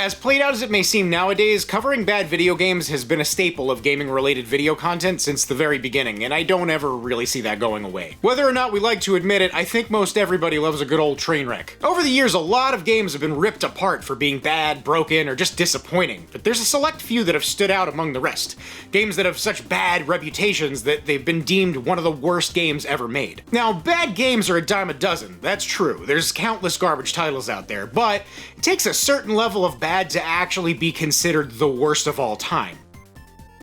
As played out as it may seem nowadays, covering bad video games has been a staple of gaming-related video content since the very beginning, and I don't ever really see that going away. Whether or not we like to admit it, I think most everybody loves a good old train wreck. Over the years, a lot of games have been ripped apart for being bad, broken, or just disappointing, but there's a select few that have stood out among the rest. Games that have such bad reputations that they've been deemed one of the worst games ever made. Now, bad games are a dime a dozen, that's true. There's countless garbage titles out there, but it takes a certain level of bad to actually be considered the worst of all time.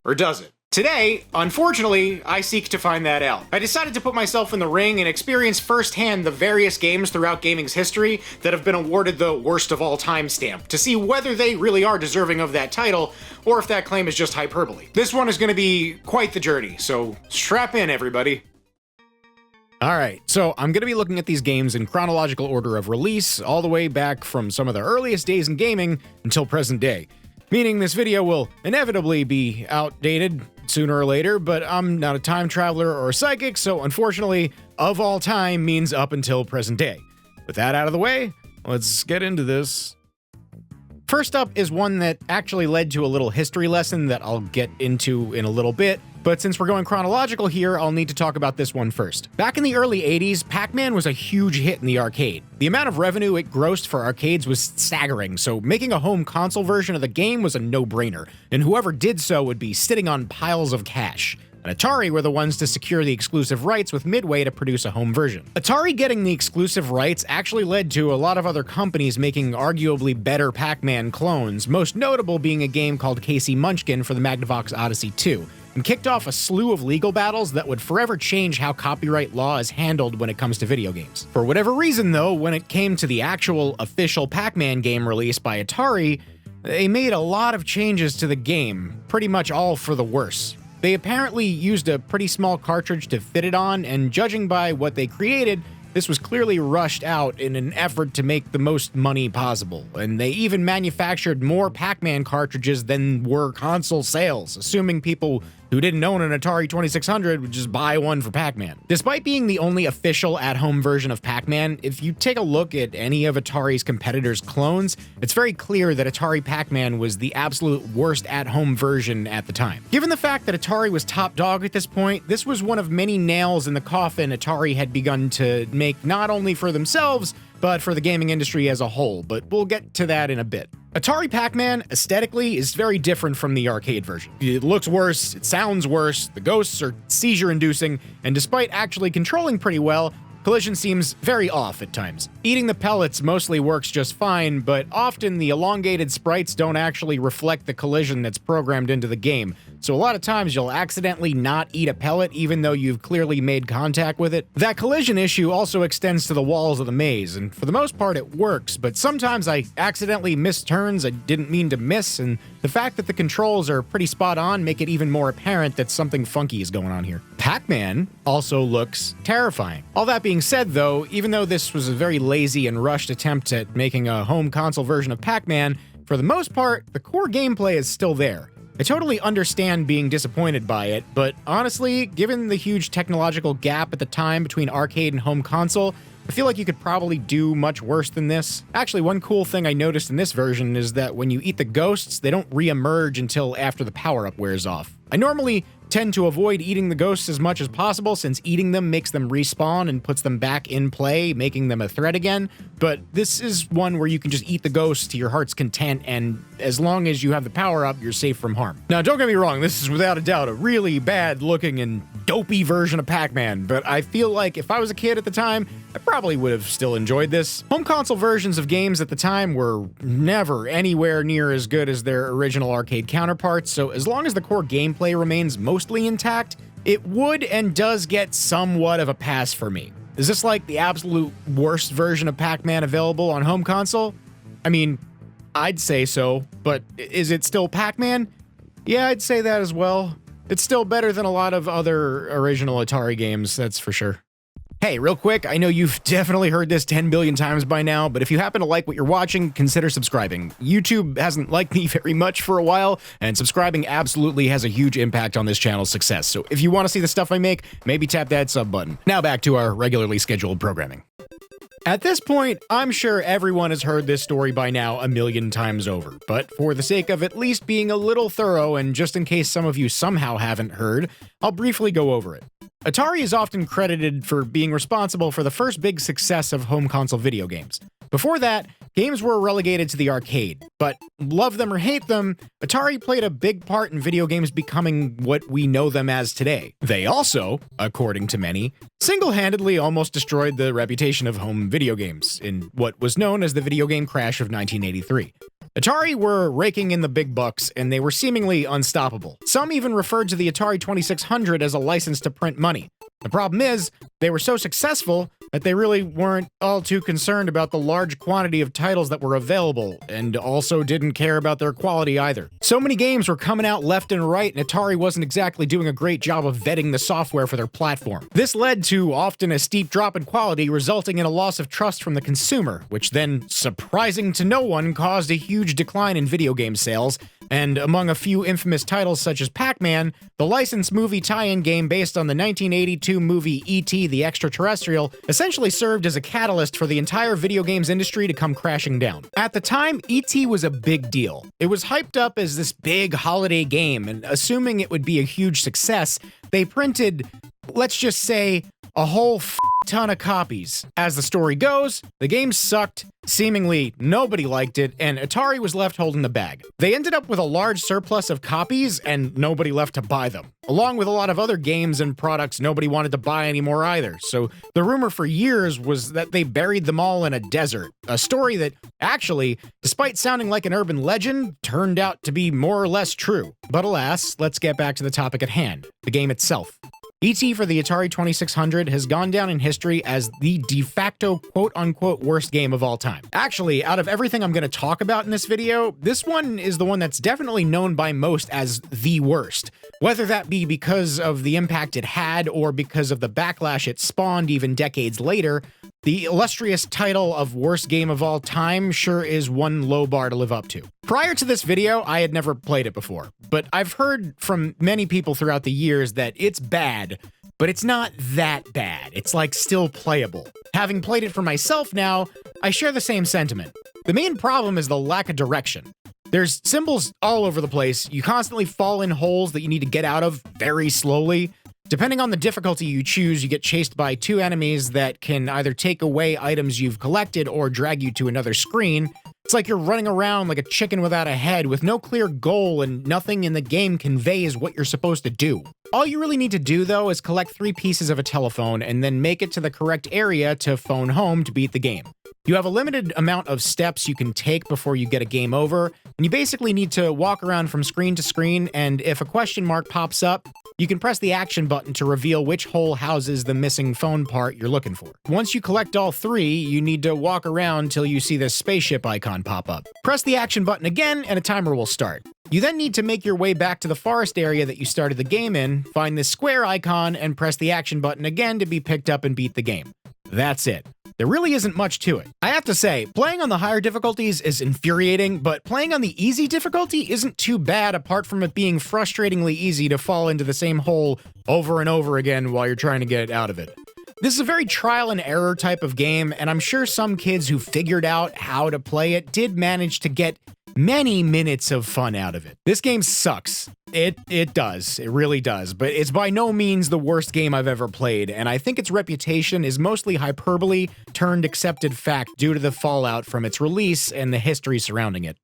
Or does it? Today, unfortunately, I seek to find that out. I decided to put myself in the ring and experience firsthand the various games throughout gaming's history that have been awarded the worst of all time stamp, to see whether they really are deserving of that title, or if that claim is just hyperbole. This one is going to be quite the journey, so strap in, everybody. Alright, so I'm going to be looking at these games in chronological order of release, all the way back from some of the earliest days in gaming until present day. Meaning this video will inevitably be outdated sooner or later, but I'm not a time traveler or a psychic, so unfortunately, of all time means up until present day. With that out of the way, let's get into this. First up is one that actually led to a little history lesson that I'll get into in a little bit, but since we're going chronological here, I'll need to talk about this one first. Back in the early 80s, Pac-Man was a huge hit in the arcade. The amount of revenue it grossed for arcades was staggering, so making a home console version of the game was a no-brainer, and whoever did so would be sitting on piles of cash. And Atari were the ones to secure the exclusive rights with Midway to produce a home version. Atari getting the exclusive rights actually led to a lot of other companies making arguably better Pac-Man clones, most notable being a game called Casey Munchkin for the Magnavox Odyssey 2, and kicked off a slew of legal battles that would forever change how copyright law is handled when it comes to video games. For whatever reason though, when it came to the actual official Pac-Man game released by Atari, they made a lot of changes to the game, pretty much all for the worse. They apparently used a pretty small cartridge to fit it on, and judging by what they created, this was clearly rushed out in an effort to make the most money possible, and they even manufactured more Pac-Man cartridges than were console sales, assuming people who didn't own an Atari 2600 would just buy one for Pac-Man. Despite being the only official at-home version of Pac-Man, if you take a look at any of Atari's competitors' clones, it's very clear that Atari Pac-Man was the absolute worst at-home version at the time. Given the fact that Atari was top dog at this point, this was one of many nails in the coffin Atari had begun to make not only for themselves, but for the gaming industry as a whole, but we'll get to that in a bit. Atari Pac-Man, aesthetically, is very different from the arcade version. It looks worse, it sounds worse, the ghosts are seizure-inducing, and despite actually controlling pretty well, collision seems very off at times. Eating the pellets mostly works just fine, but often the elongated sprites don't actually reflect the collision that's programmed into the game, so a lot of times you'll accidentally not eat a pellet even though you've clearly made contact with it. That collision issue also extends to the walls of the maze, and for the most part it works, but sometimes I accidentally miss turns I didn't mean to miss, and the fact that the controls are pretty spot on make it even more apparent that something funky is going on here. Pac-Man also looks terrifying. All that being said though, even though this was a very lazy and rushed attempt at making a home console version of Pac-Man, for the most part, the core gameplay is still there. I totally understand being disappointed by it, but honestly, given the huge technological gap at the time between arcade and home console, I feel like you could probably do much worse than this. Actually, one cool thing I noticed in this version is that when you eat the ghosts, they don't re-emerge until after the power-up wears off. I normally tend to avoid eating the ghosts as much as possible since eating them makes them respawn and puts them back in play, making them a threat again, but this is one where you can just eat the ghosts to your heart's content, and as long as you have the power-up, you're safe from harm. Now, don't get me wrong, this is without a doubt a really bad-looking and dopey version of Pac-Man, but I feel like if I was a kid at the time, I probably would have still enjoyed this. Home console versions of games at the time were never anywhere near as good as their original arcade counterparts, so as long as the core gameplay remains mostly intact, it would and does get somewhat of a pass for me. Is this like the absolute worst version of Pac-Man available on home console? I mean, I'd say so, but is it still Pac-Man? Yeah, I'd say that as well. It's still better than a lot of other original Atari games, that's for sure. Hey, real quick, I know you've definitely heard this 10 billion times by now, but if you happen to like what you're watching, consider subscribing. YouTube hasn't liked me very much for a while, and subscribing absolutely has a huge impact on this channel's success. So if you want to see the stuff I make, maybe tap that sub button. Now back to our regularly scheduled programming. At this point, I'm sure everyone has heard this story by now a million times over, but for the sake of at least being a little thorough and just in case some of you somehow haven't heard, I'll briefly go over it. Atari is often credited for being responsible for the first big success of home console video games. Before that, games were relegated to the arcade, but love them or hate them, Atari played a big part in video games becoming what we know them as today. They also, according to many, single-handedly almost destroyed the reputation of home video games in what was known as the video game crash of 1983. Atari were raking in the big bucks, and they were seemingly unstoppable. Some even referred to the Atari 2600 as a license to print money. The problem is, they were so successful that they really weren't all too concerned about the large quantity of titles that were available, and also didn't care about their quality either. So many games were coming out left and right, and Atari wasn't exactly doing a great job of vetting the software for their platform. This led to often a steep drop in quality, resulting in a loss of trust from the consumer, which then, surprising to no one, caused a huge decline in video game sales, and among a few infamous titles such as Pac-Man, the licensed movie tie-in game based on the 1982 movie E.T. the Extraterrestrial essentially served as a catalyst for the entire video games industry to come crashing down. At the time, E.T. was a big deal. It was hyped up as this big holiday game, and assuming it would be a huge success, they printed, let's just say, a whole ton of copies. As the story goes, the game sucked, seemingly nobody liked it, and Atari was left holding the bag. They ended up with a large surplus of copies and nobody left to buy them, along with a lot of other games and products nobody wanted to buy anymore either. So the rumor for years was that they buried them all in a desert, a story that actually, despite sounding like an urban legend, turned out to be more or less true. But alas, let's get back to the topic at hand, the game itself. E.T. for the Atari 2600 has gone down in history as the de facto quote-unquote worst game of all time. Actually, out of everything I'm going to talk about in this video, this one is the one that's definitely known by most as the worst. Whether that be because of the impact it had or because of the backlash it spawned even decades later, the illustrious title of worst game of all time sure is one low bar to live up to. Prior to this video, I had never played it before, but I've heard from many people throughout the years that it's bad, but it's not that bad. It's like still playable. Having played it for myself now, I share the same sentiment. The main problem is the lack of direction. There's symbols all over the place, you constantly fall in holes that you need to get out of very slowly. Depending on the difficulty you choose, you get chased by two enemies that can either take away items you've collected or drag you to another screen. It's like you're running around like a chicken without a head with no clear goal and nothing in the game conveys what you're supposed to do. All you really need to do, though, is collect 3 pieces of a telephone and then make it to the correct area to phone home to beat the game. You have a limited amount of steps you can take before you get a game over, and you basically need to walk around from screen to screen, and if a question mark pops up, you can press the action button to reveal which hole houses the missing phone part you're looking for. Once you collect all 3, you need to walk around till you see this spaceship icon pop up. Press the action button again, and a timer will start. You then need to make your way back to the forest area that you started the game in, find this square icon, and press the action button again to be picked up and beat the game. That's it. There really isn't much to it. I have to say, playing on the higher difficulties is infuriating, but playing on the easy difficulty isn't too bad apart from it being frustratingly easy to fall into the same hole over and over again while you're trying to get out of it. This is a very trial and error type of game, and I'm sure some kids who figured out how to play it did manage to get many minutes of fun out of it. This game sucks. It does. It really does. But it's by no means the worst game I've ever played, and I think its reputation is mostly hyperbole turned accepted fact due to the fallout from its release and the history surrounding it.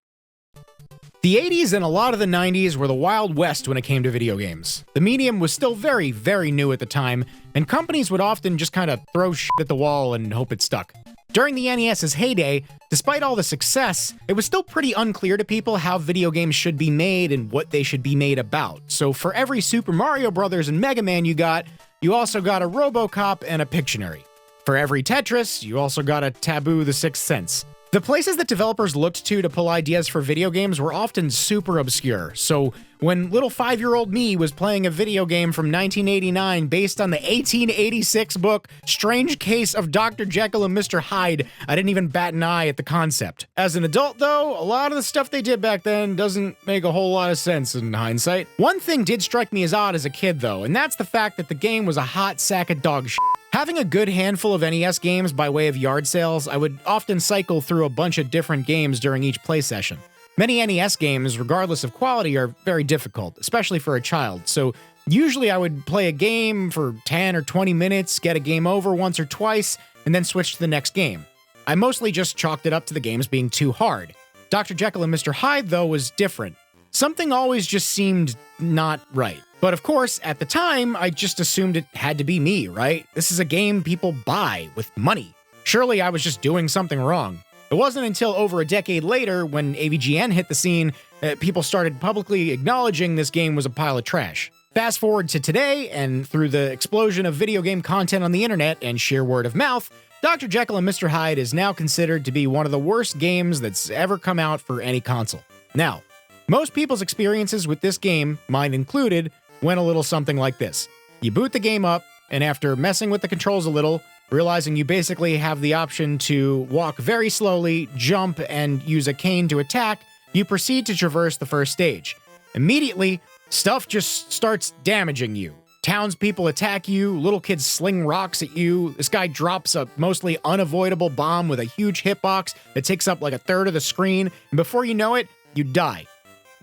The 80s and a lot of the 90s were the Wild West when it came to video games. The medium was still very, very new at the time, and companies would often just kind of throw shit at the wall and hope it stuck. During the NES's heyday, despite all the success, it was still pretty unclear to people how video games should be made and what they should be made about. So for every Super Mario Bros. And Mega Man you also got a RoboCop and a Pictionary. For every Tetris, you also got a Taboo the Sixth Sense. The places that developers looked to pull ideas for video games were often super obscure, so when little 5-year-old me was playing a video game from 1989 based on the 1886 book Strange Case of Dr. Jekyll and Mr. Hyde, I didn't even bat an eye at the concept. As an adult, though, a lot of the stuff they did back then doesn't make a whole lot of sense in hindsight. One thing did strike me as odd as a kid, though, and that's the fact that the game was a hot sack of dog shit. Having a good handful of NES games by way of yard sales, I would often cycle through a bunch of different games during each play session. Many NES games, regardless of quality, are very difficult, especially for a child, so usually I would play a game for 10 or 20 minutes, get a game over once or twice, and then switch to the next game. I mostly just chalked it up to the games being too hard. Dr. Jekyll and Mr. Hyde, though, was different. Something always just seemed not right. But of course, at the time, I just assumed it had to be me, right? This is a game people buy with money. Surely I was just doing something wrong. It wasn't until over a decade later, when AVGN hit the scene, that people started publicly acknowledging this game was a pile of trash. Fast forward to today, and through the explosion of video game content on the internet and sheer word of mouth, Dr. Jekyll and Mr. Hyde is now considered to be one of the worst games that's ever come out for any console. Now, most people's experiences with this game, mine included, went a little something like this. You boot the game up, and after messing with the controls a little, realizing you basically have the option to walk very slowly, jump, and use a cane to attack, you proceed to traverse the first stage. Immediately, stuff just starts damaging you. Townspeople attack you, little kids sling rocks at you, this guy drops a mostly unavoidable bomb with a huge hitbox that takes up like a third of the screen, and before you know it, you die.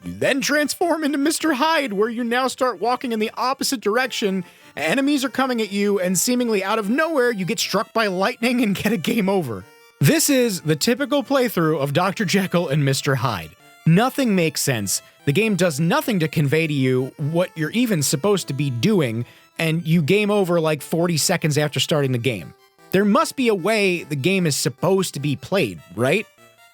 You then transform into Mr. Hyde, where you now start walking in the opposite direction, enemies are coming at you, and seemingly out of nowhere, you get struck by lightning and get a game over. This is the typical playthrough of Dr. Jekyll and Mr. Hyde. Nothing makes sense. The game does nothing to convey to you what you're even supposed to be doing, and you game over like 40 seconds after starting the game. There must be a way the game is supposed to be played, right?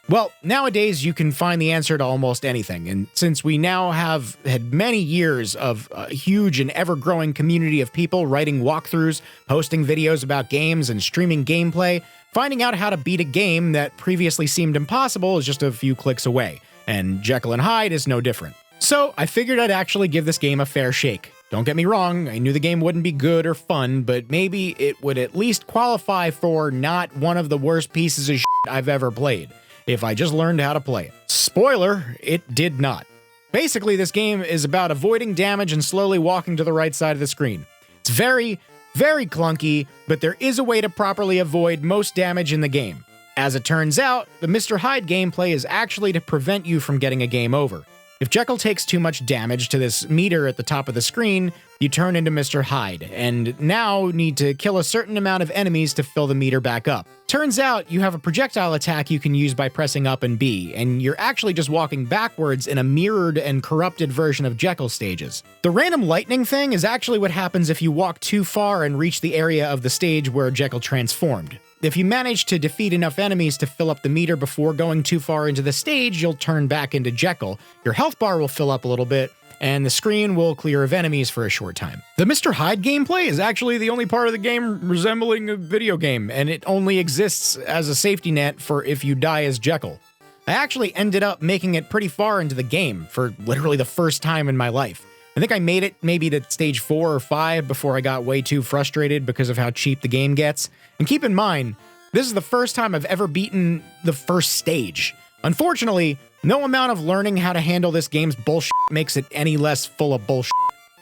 Well, nowadays you can find the answer to almost anything, and since we now have had many years of a huge and ever-growing community of people writing walkthroughs, posting videos about games, and streaming gameplay, finding out how to beat a game that previously seemed impossible is just a few clicks away, and Jekyll and Hyde is no different. So I figured I'd actually give this game a fair shake. Don't get me wrong, I knew the game wouldn't be good or fun, but maybe it would at least qualify for not one of the worst pieces of shit I've ever played, if I just learned how to play it. Spoiler, it did not. Basically, this game is about avoiding damage and slowly walking to the right side of the screen. It's very, very clunky, but there is a way to properly avoid most damage in the game. As it turns out, the Mr. Hyde gameplay is actually to prevent you from getting a game over. If Jekyll takes too much damage to this meter at the top of the screen, you turn into Mr. Hyde, and now need to kill a certain amount of enemies to fill the meter back up. Turns out you have a projectile attack you can use by pressing up and B, and you're actually just walking backwards in a mirrored and corrupted version of Jekyll stages. The random lightning thing is actually what happens if you walk too far and reach the area of the stage where Jekyll transformed. If you manage to defeat enough enemies to fill up the meter before going too far into the stage, you'll turn back into Jekyll, your health bar will fill up a little bit, and the screen will clear of enemies for a short time. The Mr. Hyde gameplay is actually the only part of the game resembling a video game, and it only exists as a safety net for if you die as Jekyll. I actually ended up making it pretty far into the game, for literally the first time in my life. I think I made it maybe to stage 4 or 5 before I got way too frustrated because of how cheap the game gets. And keep in mind, this is the first time I've ever beaten the first stage. Unfortunately, no amount of learning how to handle this game's bullshit makes it any less full of bullshit.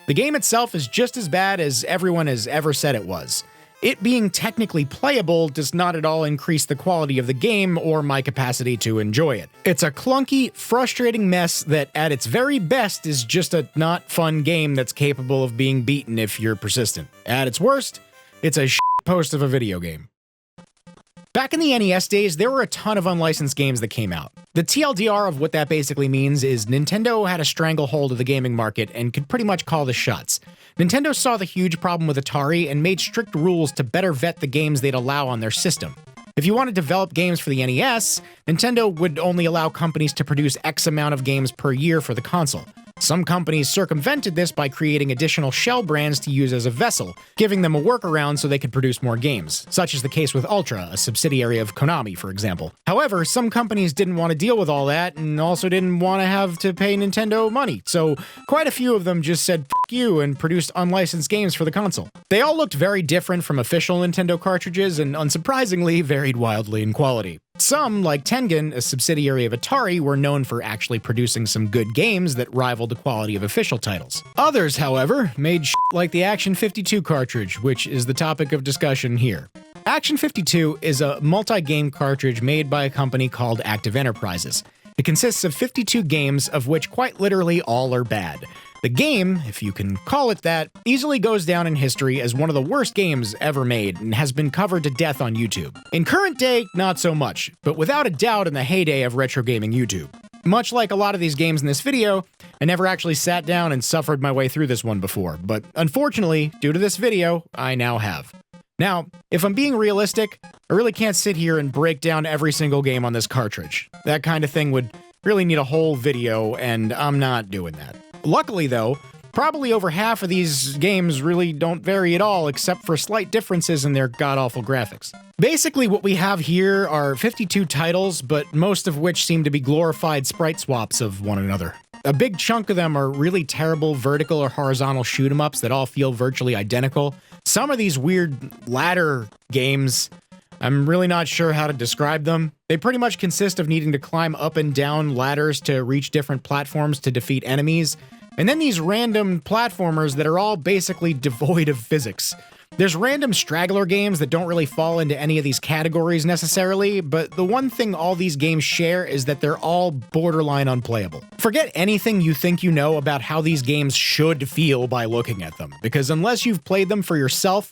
The game itself is just as bad as everyone has ever said it was. It being technically playable does not at all increase the quality of the game or my capacity to enjoy it. It's a clunky, frustrating mess that at its very best is just a not fun game that's capable of being beaten if you're persistent. At its worst, it's a post of a video game. Back in the NES days, there were a ton of unlicensed games that came out. The TLDR of what that basically means is Nintendo had a stranglehold of the gaming market and could pretty much call the shots. Nintendo saw the huge problem with Atari and made strict rules to better vet the games they'd allow on their system. If you want to develop games for the NES, Nintendo would only allow companies to produce X amount of games per year for the console. Some companies circumvented this by creating additional shell brands to use as a vessel, giving them a workaround so they could produce more games, such is the case with Ultra, a subsidiary of Konami, for example. However, some companies didn't want to deal with all that and also didn't want to have to pay Nintendo money, so quite a few of them just said "F you" and produced unlicensed games for the console. They all looked very different from official Nintendo cartridges and unsurprisingly varied wildly in quality. Some, like Tengen, a subsidiary of Atari, were known for actually producing some good games that rivaled the quality of official titles. Others, however, made like the Action 52 cartridge, which is the topic of discussion here. Action 52 is a multi-game cartridge made by a company called Active Enterprises. It consists of 52 games, of which quite literally all are bad. The game, if you can call it that, easily goes down in history as one of the worst games ever made and has been covered to death on YouTube. In current day, not so much, but without a doubt in the heyday of retro gaming YouTube. Much like a lot of these games in this video, I never actually sat down and suffered my way through this one before, but unfortunately, due to this video, I now have. Now, if I'm being realistic, I really can't sit here and break down every single game on this cartridge. That kind of thing would really need a whole video, and I'm not doing that. Luckily, though, probably over half of these games really don't vary at all, except for slight differences in their god-awful graphics. Basically, what we have here are 52 titles, but most of which seem to be glorified sprite swaps of one another. A big chunk of them are really terrible vertical or horizontal shoot-'em-ups that all feel virtually identical. Some of these weird ladder games, I'm really not sure how to describe them. They pretty much consist of needing to climb up and down ladders to reach different platforms to defeat enemies, and then these random platformers that are all basically devoid of physics. There's random straggler games that don't really fall into any of these categories necessarily, but the one thing all these games share is that they're all borderline unplayable. Forget anything you think you know about how these games should feel by looking at them, because unless you've played them for yourself,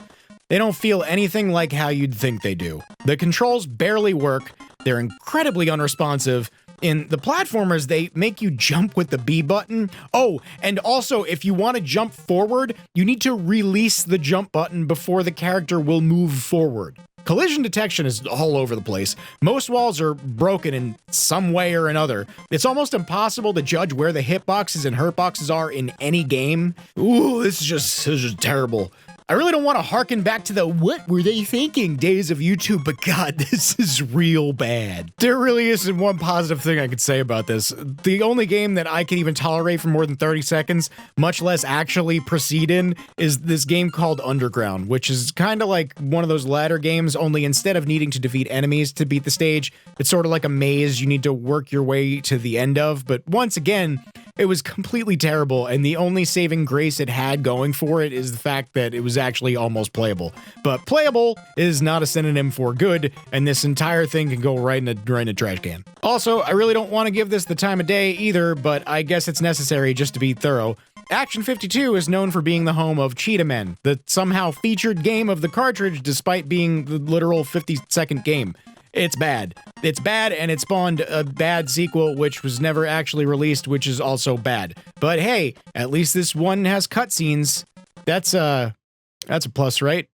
they don't feel anything like how you'd think they do. The controls barely work, they're incredibly unresponsive. In the platformers, they make you jump with the B button. Oh, and also, if you want to jump forward, you need to release the jump button before the character will move forward. Collision detection is all over the place. Most walls are broken in some way or another. It's almost impossible to judge where the hitboxes and hurtboxes are in any game. Ooh, this is just terrible. I really don't want to harken back to the what were they thinking days of YouTube, but God, this is real bad. There really isn't one positive thing I could say about this. The only game that I can even tolerate for more than 30 seconds, much less actually proceed in, is this game called Underground, which is kind of like one of those ladder games, only instead of needing to defeat enemies to beat the stage, it's sort of like a maze you need to work your way to the end of, but once again, it was completely terrible, and the only saving grace it had going for it is the fact that it was actually almost playable. But playable is not a synonym for good, and this entire thing can go right in a trash can. Also, I really don't want to give this the time of day either, but I guess it's necessary just to be thorough. Action 52 is known for being the home of Cheetah Men, the somehow featured game of the cartridge despite being the literal 50-second game. It's bad. It's bad, and it spawned a bad sequel, which was never actually released, which is also bad. But hey, at least this one has cutscenes. That's a plus, right?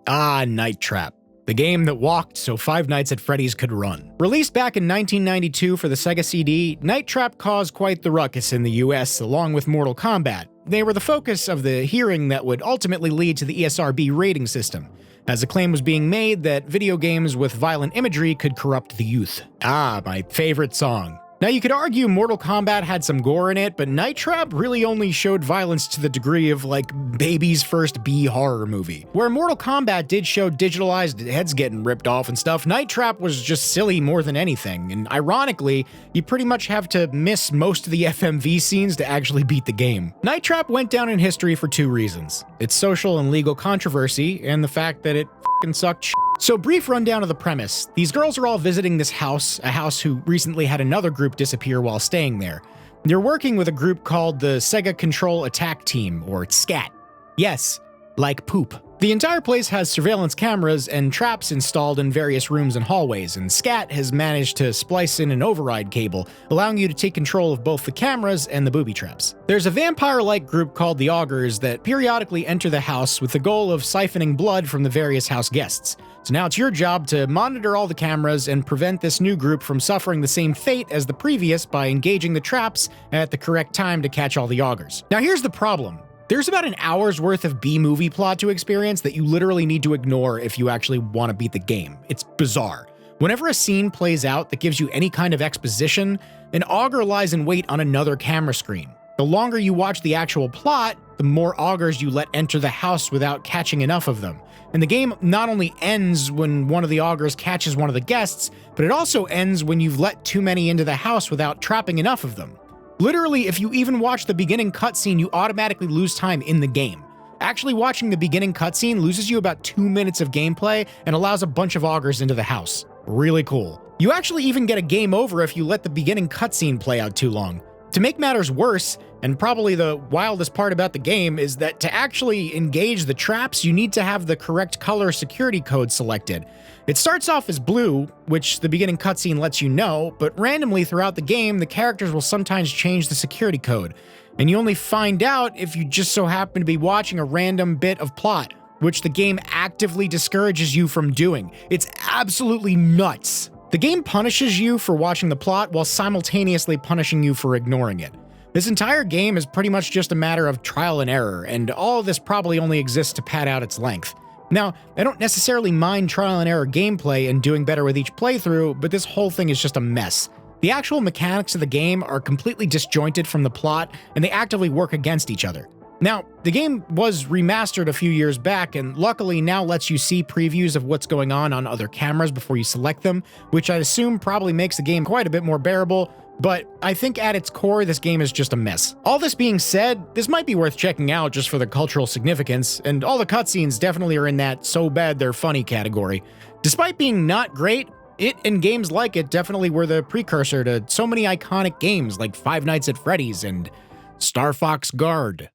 Ah, Night Trap. The game that walked so Five Nights at Freddy's could run. Released back in 1992 for the Sega CD, Night Trap caused quite the ruckus in the US, along with Mortal Kombat. They were the focus of the hearing that would ultimately lead to the ESRB rating system, as a claim was being made that video games with violent imagery could corrupt the youth. Ah, my favorite song. Now, you could argue Mortal Kombat had some gore in it, but Night Trap really only showed violence to the degree of, like, baby's first B-horror movie. Where Mortal Kombat did show digitalized heads getting ripped off and stuff, Night Trap was just silly more than anything, and ironically, you pretty much have to miss most of the FMV scenes to actually beat the game. Night Trap went down in history for two reasons: its social and legal controversy, and the fact that it f***ing sucked shit. So, brief rundown of the premise. These girls are all visiting this house, a house who recently had another group disappear while staying there. They're working with a group called the Sega Control Attack Team, or SCAT. Yes, like poop. The entire place has surveillance cameras and traps installed in various rooms and hallways, and SCAT has managed to splice in an override cable, allowing you to take control of both the cameras and the booby traps. There's a vampire-like group called the Augurs that periodically enter the house with the goal of siphoning blood from the various house guests. So now it's your job to monitor all the cameras and prevent this new group from suffering the same fate as the previous by engaging the traps at the correct time to catch all the Augurs. Now here's the problem. There's about an hour's worth of B-movie plot to experience that you literally need to ignore if you actually want to beat the game. It's bizarre. Whenever a scene plays out that gives you any kind of exposition, an augur lies in wait on another camera screen. The longer you watch the actual plot, the more augurs you let enter the house without catching enough of them. And the game not only ends when one of the augurs catches one of the guests, but it also ends when you've let too many into the house without trapping enough of them. Literally, if you even watch the beginning cutscene, you automatically lose time in the game. Actually watching the beginning cutscene loses you about 2 minutes of gameplay and allows a bunch of augurs into the house. Really cool. You actually even get a game over if you let the beginning cutscene play out too long. To make matters worse, and probably the wildest part about the game, is that to actually engage the traps, you need to have the correct color security code selected. It starts off as blue, which the beginning cutscene lets you know, but randomly throughout the game, the characters will sometimes change the security code, and you only find out if you just so happen to be watching a random bit of plot, which the game actively discourages you from doing. It's absolutely nuts. The game punishes you for watching the plot while simultaneously punishing you for ignoring it. This entire game is pretty much just a matter of trial and error, and all of this probably only exists to pad out its length. Now, I don't necessarily mind trial and error gameplay and doing better with each playthrough, but this whole thing is just a mess. The actual mechanics of the game are completely disjointed from the plot, and they actively work against each other. Now, the game was remastered a few years back, and luckily now lets you see previews of what's going on other cameras before you select them, which I assume probably makes the game quite a bit more bearable, but I think at its core, this game is just a mess. All this being said, this might be worth checking out just for the cultural significance, and all the cutscenes definitely are in that so bad they're funny category. Despite being not great, it and games like it definitely were the precursor to so many iconic games like Five Nights at Freddy's and Star Fox Guard.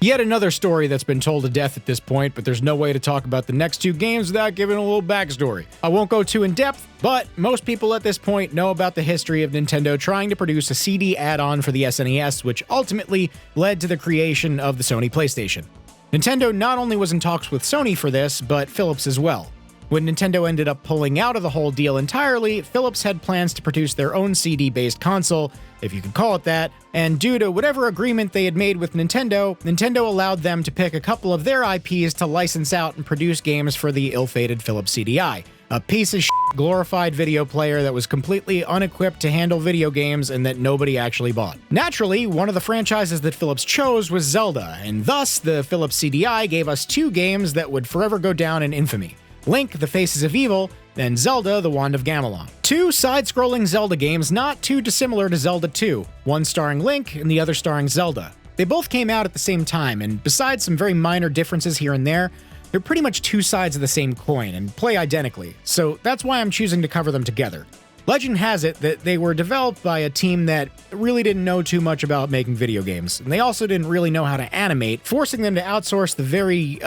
Yet another story that's been told to death at this point, but there's no way to talk about the next two games without giving a little backstory. I won't go too in-depth, but most people at this point know about the history of Nintendo trying to produce a CD add-on for the SNES, which ultimately led to the creation of the Sony PlayStation. Nintendo not only was in talks with Sony for this, but Philips as well. When Nintendo ended up pulling out of the whole deal entirely, Philips had plans to produce their own CD-based console, if you could call it that, and due to whatever agreement they had made with Nintendo, Nintendo allowed them to pick a couple of their IPs to license out and produce games for the ill-fated Philips CDI, a piece of shit glorified video player that was completely unequipped to handle video games and that nobody actually bought. Naturally, one of the franchises that Philips chose was Zelda, and thus the Philips CDI gave us two games that would forever go down in infamy. Link, The Faces of Evil, and Zelda, The Wand of Gamelon. Two side-scrolling Zelda games not too dissimilar to Zelda 2, one starring Link and the other starring Zelda. They both came out at the same time, and besides some very minor differences here and there, they're pretty much two sides of the same coin and play identically, so that's why I'm choosing to cover them together. Legend has it that they were developed by a team that really didn't know too much about making video games, and they also didn't really know how to animate, forcing them to outsource the very,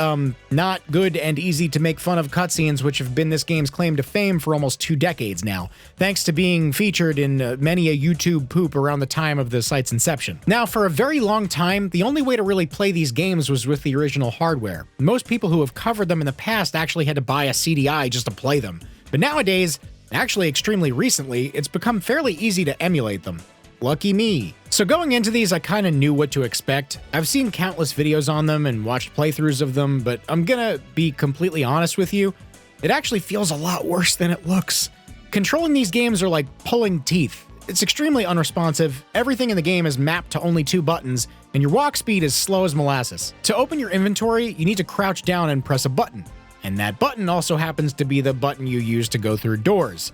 not good and easy to make fun of cutscenes which have been this game's claim to fame for almost 2 decades now, thanks to being featured in many a YouTube poop around the time of the site's inception. Now, for a very long time, the only way to really play these games was with the original hardware. Most people who have covered them in the past actually had to buy a CDI just to play them, but nowadays, actually extremely recently, it's become fairly easy to emulate them. Lucky me. So going into these, I kinda knew what to expect. I've seen countless videos on them and watched playthroughs of them, but I'm gonna be completely honest with you, it actually feels a lot worse than it looks. Controlling these games are like pulling teeth. It's extremely unresponsive, everything in the game is mapped to only 2 buttons, and your walk speed is slow as molasses. To open your inventory, you need to crouch down and press a button. And that button also happens to be the button you use to go through doors,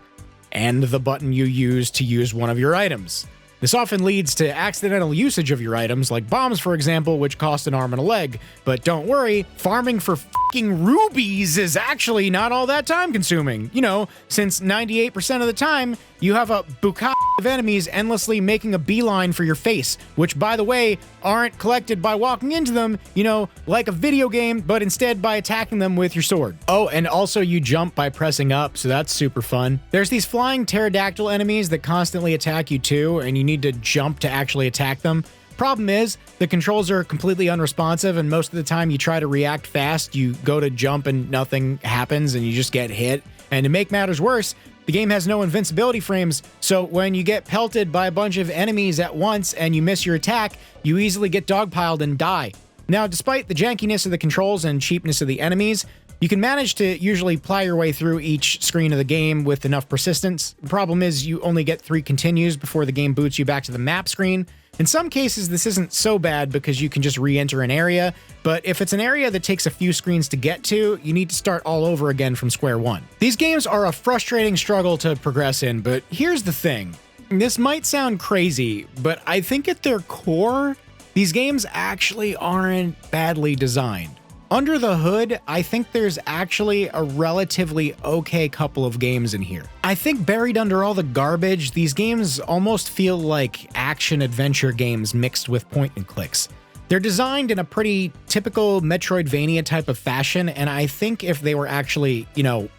and the button you use one of your items. This often leads to accidental usage of your items, like bombs for example, which cost an arm and a leg. But don't worry, farming for fucking rubies is actually not all that time consuming. You know, since 98% of the time, you have a bukkake of enemies endlessly making a beeline for your face, which by the way, aren't collected by walking into them, you know, like a video game, but instead by attacking them with your sword. Oh, and also you jump by pressing up, so that's super fun. There's these flying pterodactyl enemies that constantly attack you too, and you need to jump to actually attack them. Problem is, the controls are completely unresponsive, and most of the time you try to react fast, you go to jump and nothing happens and you just get hit. And to make matters worse, the game has no invincibility frames, so when you get pelted by a bunch of enemies at once and you miss your attack, you easily get dogpiled and die. Now, despite the jankiness of the controls and cheapness of the enemies, You can manage to usually ply your way through each screen of the game with enough persistence. The problem is you only get 3 continues before the game boots you back to the map screen. In some cases, this isn't so bad because you can just re-enter an area, but if it's an area that takes a few screens to get to, you need to start all over again from square one. These games are a frustrating struggle to progress in, but here's the thing. This might sound crazy, but I think at their core, these games actually aren't badly designed. Under the hood, I think there's actually a relatively okay couple of games in here. I think buried under all the garbage, these games almost feel like action-adventure games mixed with point-and-clicks. They're designed in a pretty typical Metroidvania type of fashion, and I think if they were actually,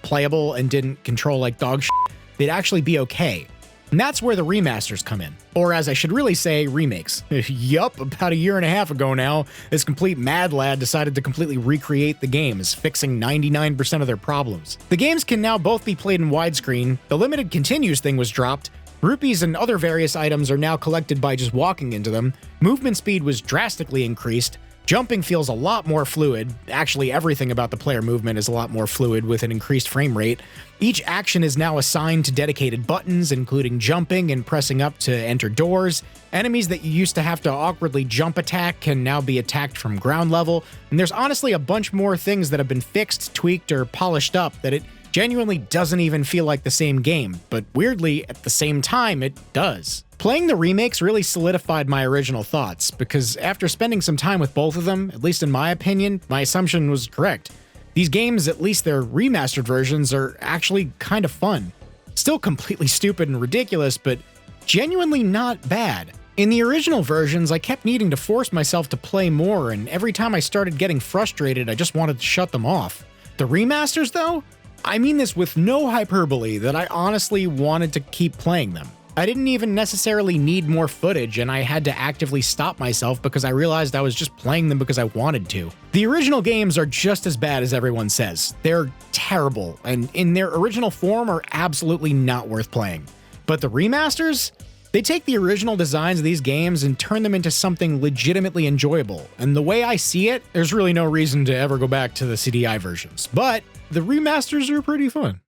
playable and didn't control like dog shit, they'd actually be okay. And that's where the remasters come in. Or as I should really say, remakes. Yup, about a year and a half ago now, this complete mad lad decided to completely recreate the games, fixing 99% of their problems. The games can now both be played in widescreen, the limited continues thing was dropped, rupees and other various items are now collected by just walking into them, movement speed was drastically increased, jumping feels a lot more fluid. Actually, everything about the player movement is a lot more fluid with an increased frame rate. Each action is now assigned to dedicated buttons, including jumping and pressing up to enter doors. Enemies that you used to have to awkwardly jump attack can now be attacked from ground level. And there's honestly a bunch more things that have been fixed, tweaked, or polished up that it genuinely doesn't even feel like the same game, but weirdly, at the same time, it does. Playing the remakes really solidified my original thoughts, because after spending some time with both of them, at least in my opinion, my assumption was correct. These games, at least their remastered versions, are actually kind of fun. Still completely stupid and ridiculous, but genuinely not bad. In the original versions, I kept needing to force myself to play more, and every time I started getting frustrated, I just wanted to shut them off. The remasters, though? I mean this with no hyperbole, that I honestly wanted to keep playing them. I didn't even necessarily need more footage, and I had to actively stop myself because I realized I was just playing them because I wanted to. The original games are just as bad as everyone says. They're terrible, and in their original form are absolutely not worth playing. But the remasters? They take the original designs of these games and turn them into something legitimately enjoyable, and the way I see it, there's really no reason to ever go back to the CDI versions. But the remasters are pretty fun.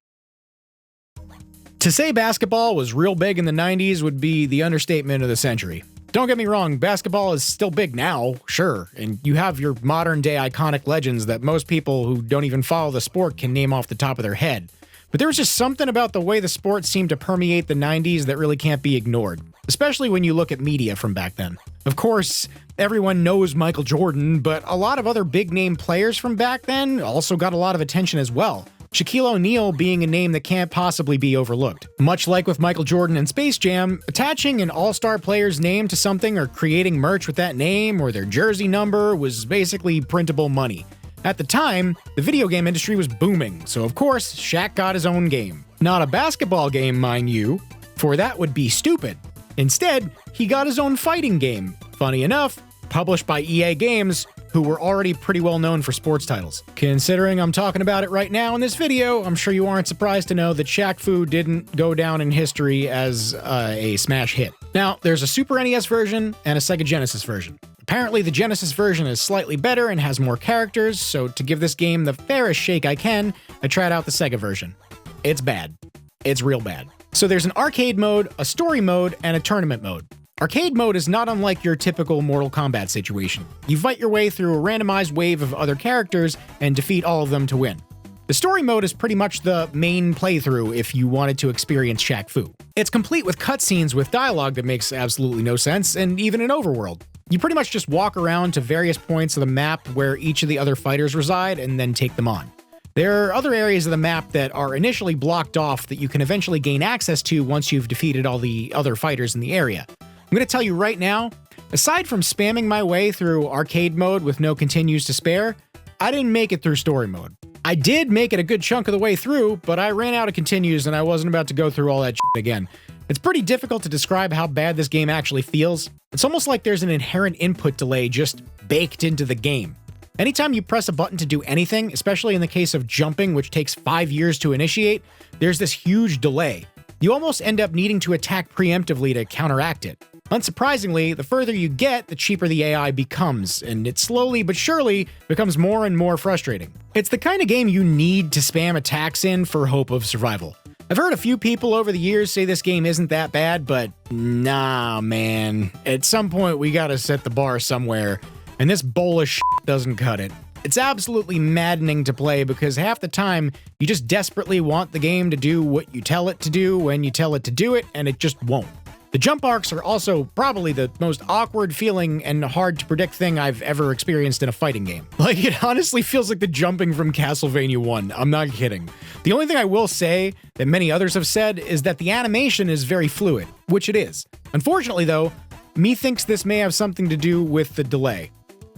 To say basketball was real big in the 90s would be the understatement of the century. Don't get me wrong, basketball is still big now, sure, and you have your modern-day iconic legends that most people who don't even follow the sport can name off the top of their head. But there was just something about the way the sport seemed to permeate the 90s that really can't be ignored, especially when you look at media from back then. Of course, everyone knows Michael Jordan, but a lot of other big-name players from back then also got a lot of attention as well. Shaquille O'Neal being a name that can't possibly be overlooked. Much like with Michael Jordan and Space Jam, attaching an all-star player's name to something or creating merch with that name or their jersey number was basically printable money. At the time, the video game industry was booming, so of course, Shaq got his own game. Not a basketball game, mind you, for that would be stupid. Instead, he got his own fighting game. Funny enough, published by EA Games, who were already pretty well known for sports titles. Considering I'm talking about it right now in this video, I'm sure you aren't surprised to know that Shaq Fu didn't go down in history as a smash hit. Now, there's a Super NES version and a Sega Genesis version. Apparently, the Genesis version is slightly better and has more characters, so to give this game the fairest shake I can, I tried out the Sega version. It's bad. It's real bad. So there's an arcade mode, a story mode, and a tournament mode. Arcade mode is not unlike your typical Mortal Kombat situation. You fight your way through a randomized wave of other characters and defeat all of them to win. The story mode is pretty much the main playthrough if you wanted to experience Shaq Fu. It's complete with cutscenes with dialogue that makes absolutely no sense, and even an overworld. You pretty much just walk around to various points of the map where each of the other fighters reside and then take them on. There are other areas of the map that are initially blocked off that you can eventually gain access to once you've defeated all the other fighters in the area. I'm going to tell you right now, aside from spamming my way through arcade mode with no continues to spare, I didn't make it through story mode. I did make it a good chunk of the way through, but I ran out of continues and I wasn't about to go through all that shit again. It's pretty difficult to describe how bad this game actually feels. It's almost like there's an inherent input delay just baked into the game. Anytime you press a button to do anything, especially in the case of jumping, which takes 5 years to initiate, there's this huge delay. You almost end up needing to attack preemptively to counteract it. Unsurprisingly, the further you get, the cheaper the AI becomes, and it slowly but surely becomes more and more frustrating. It's the kind of game you need to spam attacks in for hope of survival. I've heard a few people over the years say this game isn't that bad, but nah, man. At some point, we gotta set the bar somewhere, and this bowl of shit doesn't cut it. It's absolutely maddening to play because half the time, you just desperately want the game to do what you tell it to do when you tell it to do it, and it just won't. The jump arcs are also probably the most awkward feeling and hard to predict thing I've ever experienced in a fighting game. Like, it honestly feels like the jumping from Castlevania 1, I'm not kidding. The only thing I will say, that many others have said, is that the animation is very fluid, which it is. Unfortunately though, methinks this may have something to do with the delay.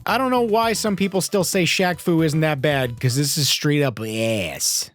I don't know why some people still say Shaq Fu isn't that bad, because this is straight up ass.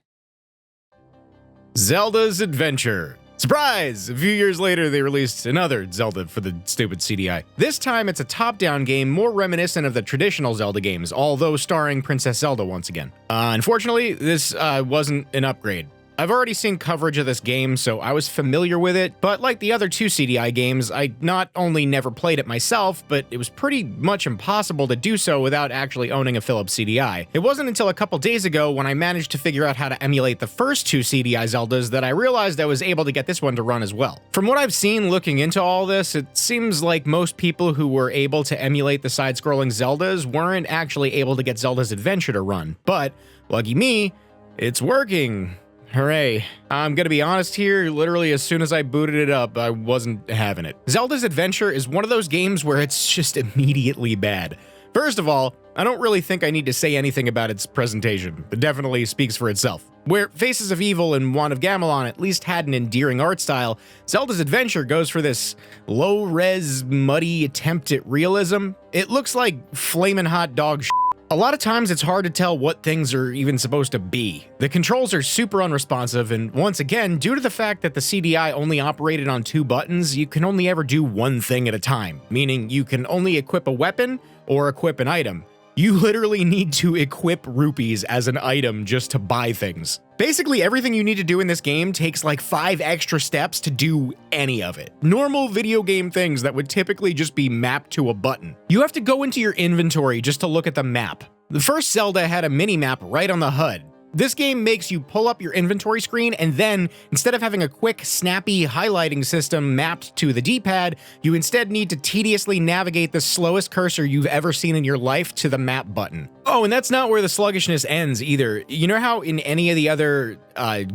Zelda's Adventure. Surprise! A few years later, they released another Zelda for the stupid CDI. This time, it's a top-down game more reminiscent of the traditional Zelda games, although starring Princess Zelda once again. Unfortunately, this wasn't an upgrade. I've already seen coverage of this game, so I was familiar with it, but like the other two CDI games, I not only never played it myself, but it was pretty much impossible to do so without actually owning a Philips CDI. It wasn't until a couple days ago when I managed to figure out how to emulate the first two CDI Zeldas that I realized I was able to get this one to run as well. From what I've seen looking into all this, it seems like most people who were able to emulate the side-scrolling Zeldas weren't actually able to get Zelda's Adventure to run, but lucky me, it's working. Hooray. I'm gonna be honest here, literally as soon as I booted it up, I wasn't having it. Zelda's Adventure is one of those games where it's just immediately bad. First of all, I don't really think I need to say anything about its presentation. It definitely speaks for itself. Where Faces of Evil and Wand of Gamelon at least had an endearing art style, Zelda's Adventure goes for this low-res, muddy attempt at realism. It looks like flamin' hot dog shit. A lot of times it's hard to tell what things are even supposed to be. The controls are super unresponsive, and once again, due to the fact that the CDI only operated on 2 buttons, you can only ever do one thing at a time, meaning you can only equip a weapon or equip an item. You literally need to equip rupees as an item just to buy things. Basically, everything you need to do in this game takes like 5 extra steps to do any of it. Normal video game things that would typically just be mapped to a button. You have to go into your inventory just to look at the map. The first Zelda had a mini-map right on the HUD. This game makes you pull up your inventory screen, and then, instead of having a quick, snappy highlighting system mapped to the D-pad, you instead need to tediously navigate the slowest cursor you've ever seen in your life to the map button. Oh, and that's not where the sluggishness ends either. You know how in any of the other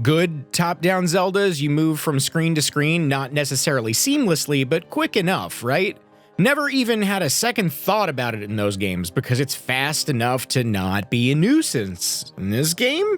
good top-down Zeldas, you move from screen to screen, not necessarily seamlessly, but quick enough, right? Never even had a second thought about it in those games because it's fast enough to not be a nuisance. In this game,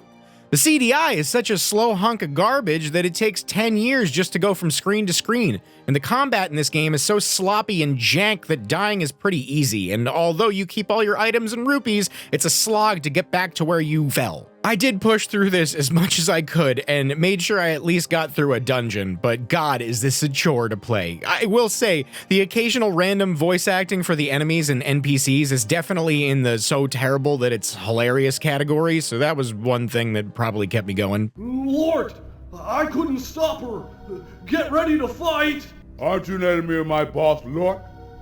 the CDI is such a slow hunk of garbage that it takes 10 years just to go from screen to screen, and the combat in this game is so sloppy and jank that dying is pretty easy, and although you keep all your items and rupees, it's a slog to get back to where you fell. I did push through this as much as I could and made sure I at least got through a dungeon, but god is this a chore to play. I will say, the occasional random voice acting for the enemies and NPCs is definitely in the so terrible that it's hilarious category, so that was one thing that probably kept me going. Lord, I couldn't stop her. Get ready to fight. Aren't you letting me and my boss, Lord?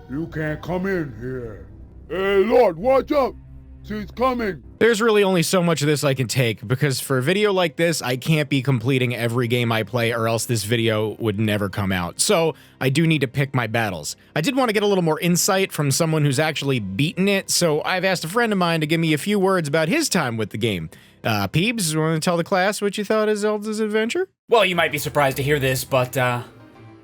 You can't come in here. Hey, Lord, watch out! She's coming! There's really only so much of this I can take, because for a video like this, I can't be completing every game I play or else this video would never come out. So I do need to pick my battles. I did want to get a little more insight from someone who's actually beaten it, so I've asked a friend of mine to give me a few words about his time with the game. Peebs, you want to tell the class what you thought of Zelda's Adventure? Well, you might be surprised to hear this, but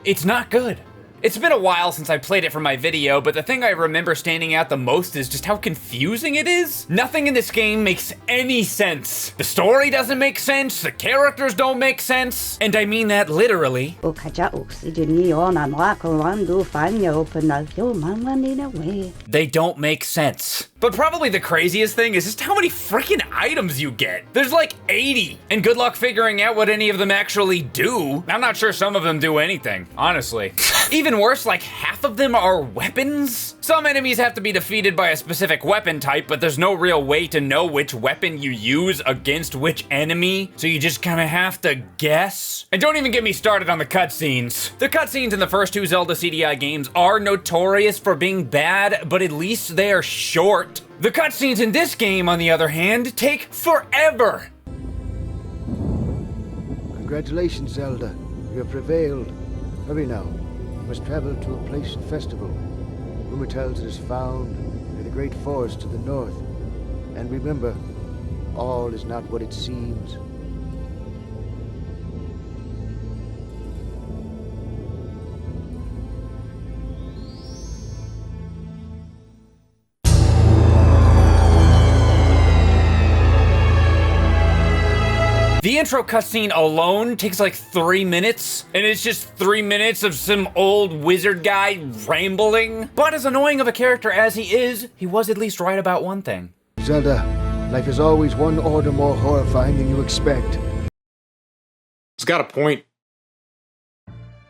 it's not good. It's been a while since I played it for my video, but the thing I remember standing out the most is just how confusing it is. Nothing in this game makes any sense. The story doesn't make sense, the characters don't make sense, and I mean that literally. They don't make sense. But probably the craziest thing is just how many freaking items you get. There's like 80, and good luck figuring out what any of them actually do. I'm not sure some of them do anything, honestly. Even worse, like half of them are weapons. Some enemies have to be defeated by a specific weapon type, but there's no real way to know which weapon you use against which enemy, so you just kind of have to guess. And don't even get me started on the cutscenes. The cutscenes in the first two Zelda CDI games are notorious for being bad, but at least they are short. The cutscenes in this game, on the other hand, take forever. Congratulations, Zelda. You have prevailed. Hurry now. You must travel to a place of festival. Rumor tells it is found near the great forest to the north. And remember, all is not what it seems. The intro cutscene alone takes like 3 minutes, and it's just 3 minutes of some old wizard guy rambling. But as annoying of a character as he is, he was at least right about one thing. Zelda, life is always one order more horrifying than you expect. He's got a point.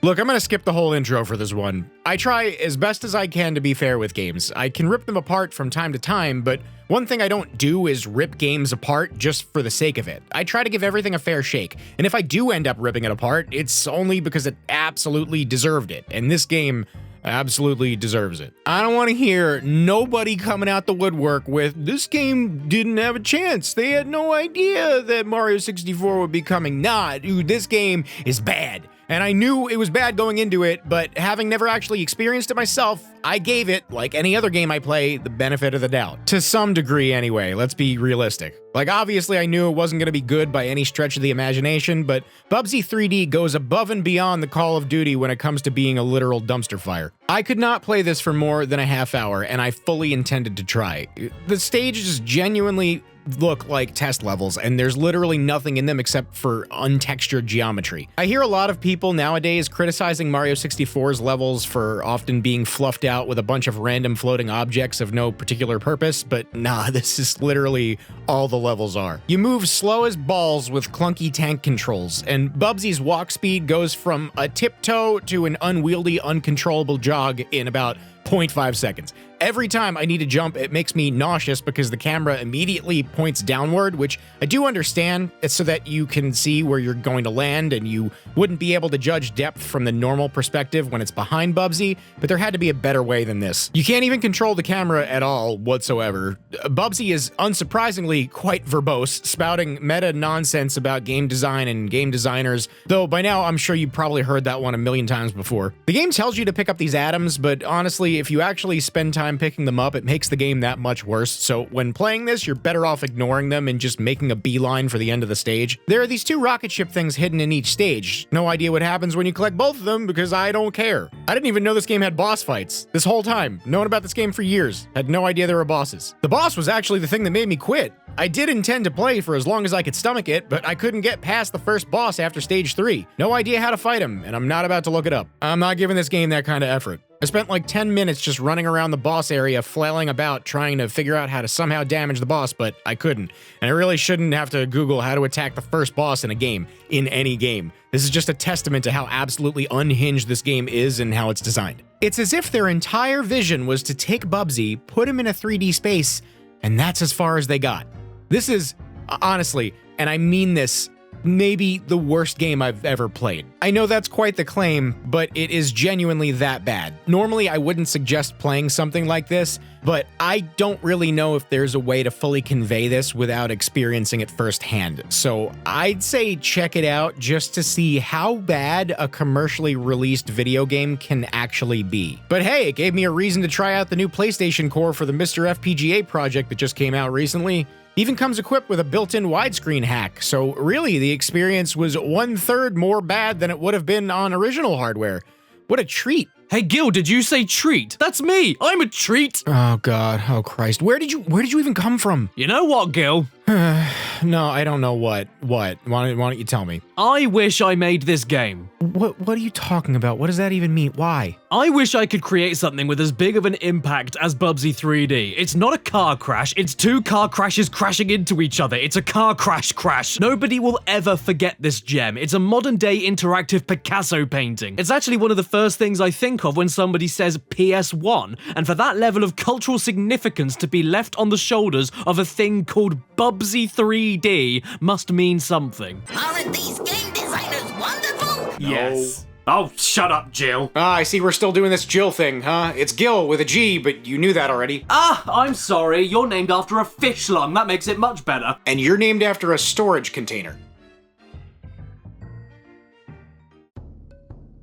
Look, I'm gonna skip the whole intro for this one. I try as best as I can to be fair with games. I can rip them apart from time to time, but one thing I don't do is rip games apart just for the sake of it. I try to give everything a fair shake, and if I do end up ripping it apart, it's only because it absolutely deserved it, and this game absolutely deserves it. I don't want to hear nobody coming out the woodwork with, this game didn't have a chance. They had no idea that Mario 64 would be coming. Nah, dude, this game is bad. And I knew it was bad going into it, but having never actually experienced it myself, I gave it, like any other game I play, the benefit of the doubt. To some degree anyway, let's be realistic. Like, obviously I knew it wasn't going to be good by any stretch of the imagination, but Bubsy 3D goes above and beyond the Call of Duty when it comes to being a literal dumpster fire. I could not play this for more than a half hour, and I fully intended to try. The stages genuinely look like test levels, and there's literally nothing in them except for untextured geometry. I hear a lot of people nowadays criticizing Mario 64's levels for often being fluffed out with a bunch of random floating objects of no particular purpose, but nah, this is literally all the levels are. You move slow as balls with clunky tank controls, and Bubsy's walk speed goes from a tiptoe to an unwieldy, uncontrollable jog in about 0.5 seconds. Every time I need to jump, it makes me nauseous because the camera immediately points downward, which I do understand. It's so that you can see where you're going to land and you wouldn't be able to judge depth from the normal perspective when it's behind Bubsy, but there had to be a better way than this. You can't even control the camera at all whatsoever. Bubsy is unsurprisingly quite verbose, spouting meta nonsense about game design and game designers, though by now I'm sure you've probably heard that one a million times before. The game tells you to pick up these atoms, but honestly, if you actually spend time picking them up, it makes the game that much worse. So when playing this, you're better off ignoring them and just making a beeline for the end of the stage. There are these two rocket ship things hidden in each stage. No idea what happens when you collect both of them because I don't care. I didn't even know this game had boss fights. This whole time, known about this game for years, had no idea there were bosses. The boss was actually the thing that made me quit. I did intend to play for as long as I could stomach it, but I couldn't get past the first boss after stage 3. No idea how to fight him, and I'm not about to look it up. I'm not giving this game that kind of effort. I spent like 10 minutes just running around the boss area, flailing about, trying to figure out how to somehow damage the boss, but I couldn't. And I really shouldn't have to Google how to attack the first boss in a game, in any game. This is just a testament to how absolutely unhinged this game is and how it's designed. It's as if their entire vision was to take Bubsy, put him in a 3D space, and that's as far as they got. This is, honestly, and I mean this, maybe the worst game I've ever played. I know that's quite the claim, but it is genuinely that bad. Normally, I wouldn't suggest playing something like this, but I don't really know if there's a way to fully convey this without experiencing it firsthand. So I'd say check it out just to see how bad a commercially released video game can actually be. But hey, it gave me a reason to try out the new PlayStation Core for the Mr. FPGA project that just came out recently. Even comes equipped with a built-in widescreen hack, so really the experience was 1/3 more bad than it would have been on original hardware. What a treat. Hey Gil, did you say treat? That's me! I'm a treat! Oh god, oh Christ. Where did you even come from? You know what, Gil? No, I don't know what. Why don't you tell me? I wish I made this game. What are you talking about? What does that even mean? Why? I wish I could create something with as big of an impact as Bubsy 3D. It's not a car crash, it's two car crashes crashing into each other. It's a car crash. Nobody will ever forget this gem. It's a modern-day interactive Picasso painting. It's actually one of the first things I think of when somebody says PS1, and for that level of cultural significance to be left on the shoulders of a thing called Bubsy 3D must mean something. Aren't these game designers wonderful? Yes. Oh, shut up, Jill. I see we're still doing this Jill thing, huh? It's Gil with a G, but you knew that already. I'm sorry. You're named after a fish lung. That makes it much better. And you're named after a storage container.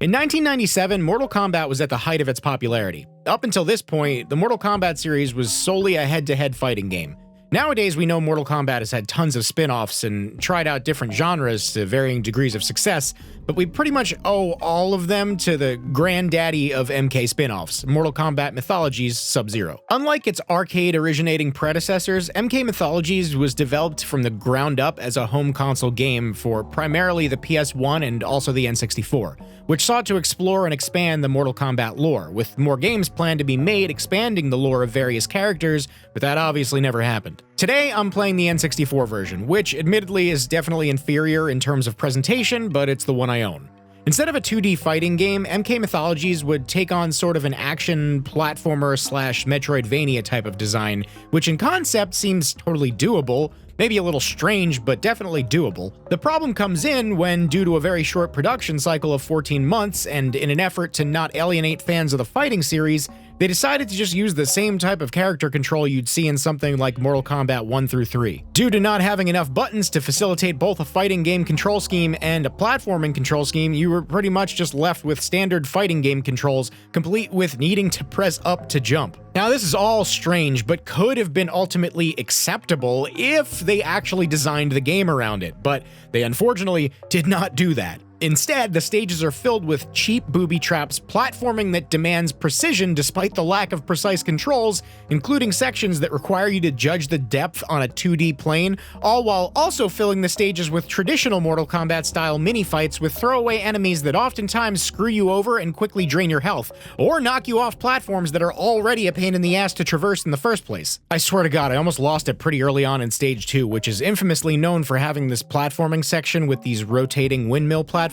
In 1997, Mortal Kombat was at the height of its popularity. Up until this point, the Mortal Kombat series was solely a head-to-head fighting game. Nowadays, we know Mortal Kombat has had tons of spin-offs and tried out different genres to varying degrees of success, but we pretty much owe all of them to the granddaddy of MK spin-offs, Mortal Kombat Mythologies Sub-Zero. Unlike its arcade-originating predecessors, MK Mythologies was developed from the ground up as a home console game for primarily the PS1 and also the N64, which sought to explore and expand the Mortal Kombat lore, with more games planned to be made expanding the lore of various characters, but that obviously never happened. Today, I'm playing the N64 version, which admittedly is definitely inferior in terms of presentation, but it's the one I own. Instead of a 2D fighting game, MK Mythologies would take on sort of an action platformer / Metroidvania type of design, which in concept seems totally doable, maybe a little strange, but definitely doable. The problem comes in when, due to a very short production cycle of 14 months, and in an effort to not alienate fans of the fighting series, they decided to just use the same type of character control you'd see in something like Mortal Kombat 1 through 3. Due to not having enough buttons to facilitate both a fighting game control scheme and a platforming control scheme, you were pretty much just left with standard fighting game controls, complete with needing to press up to jump. Now, this is all strange, but could have been ultimately acceptable if they actually designed the game around it, but they unfortunately did not do that. Instead, the stages are filled with cheap booby traps, platforming that demands precision despite the lack of precise controls, including sections that require you to judge the depth on a 2D plane, all while also filling the stages with traditional Mortal Kombat-style mini-fights with throwaway enemies that oftentimes screw you over and quickly drain your health, or knock you off platforms that are already a pain in the ass to traverse in the first place. I swear to God, I almost lost it pretty early on in Stage 2, which is infamously known for having this platforming section with these rotating windmill platforms.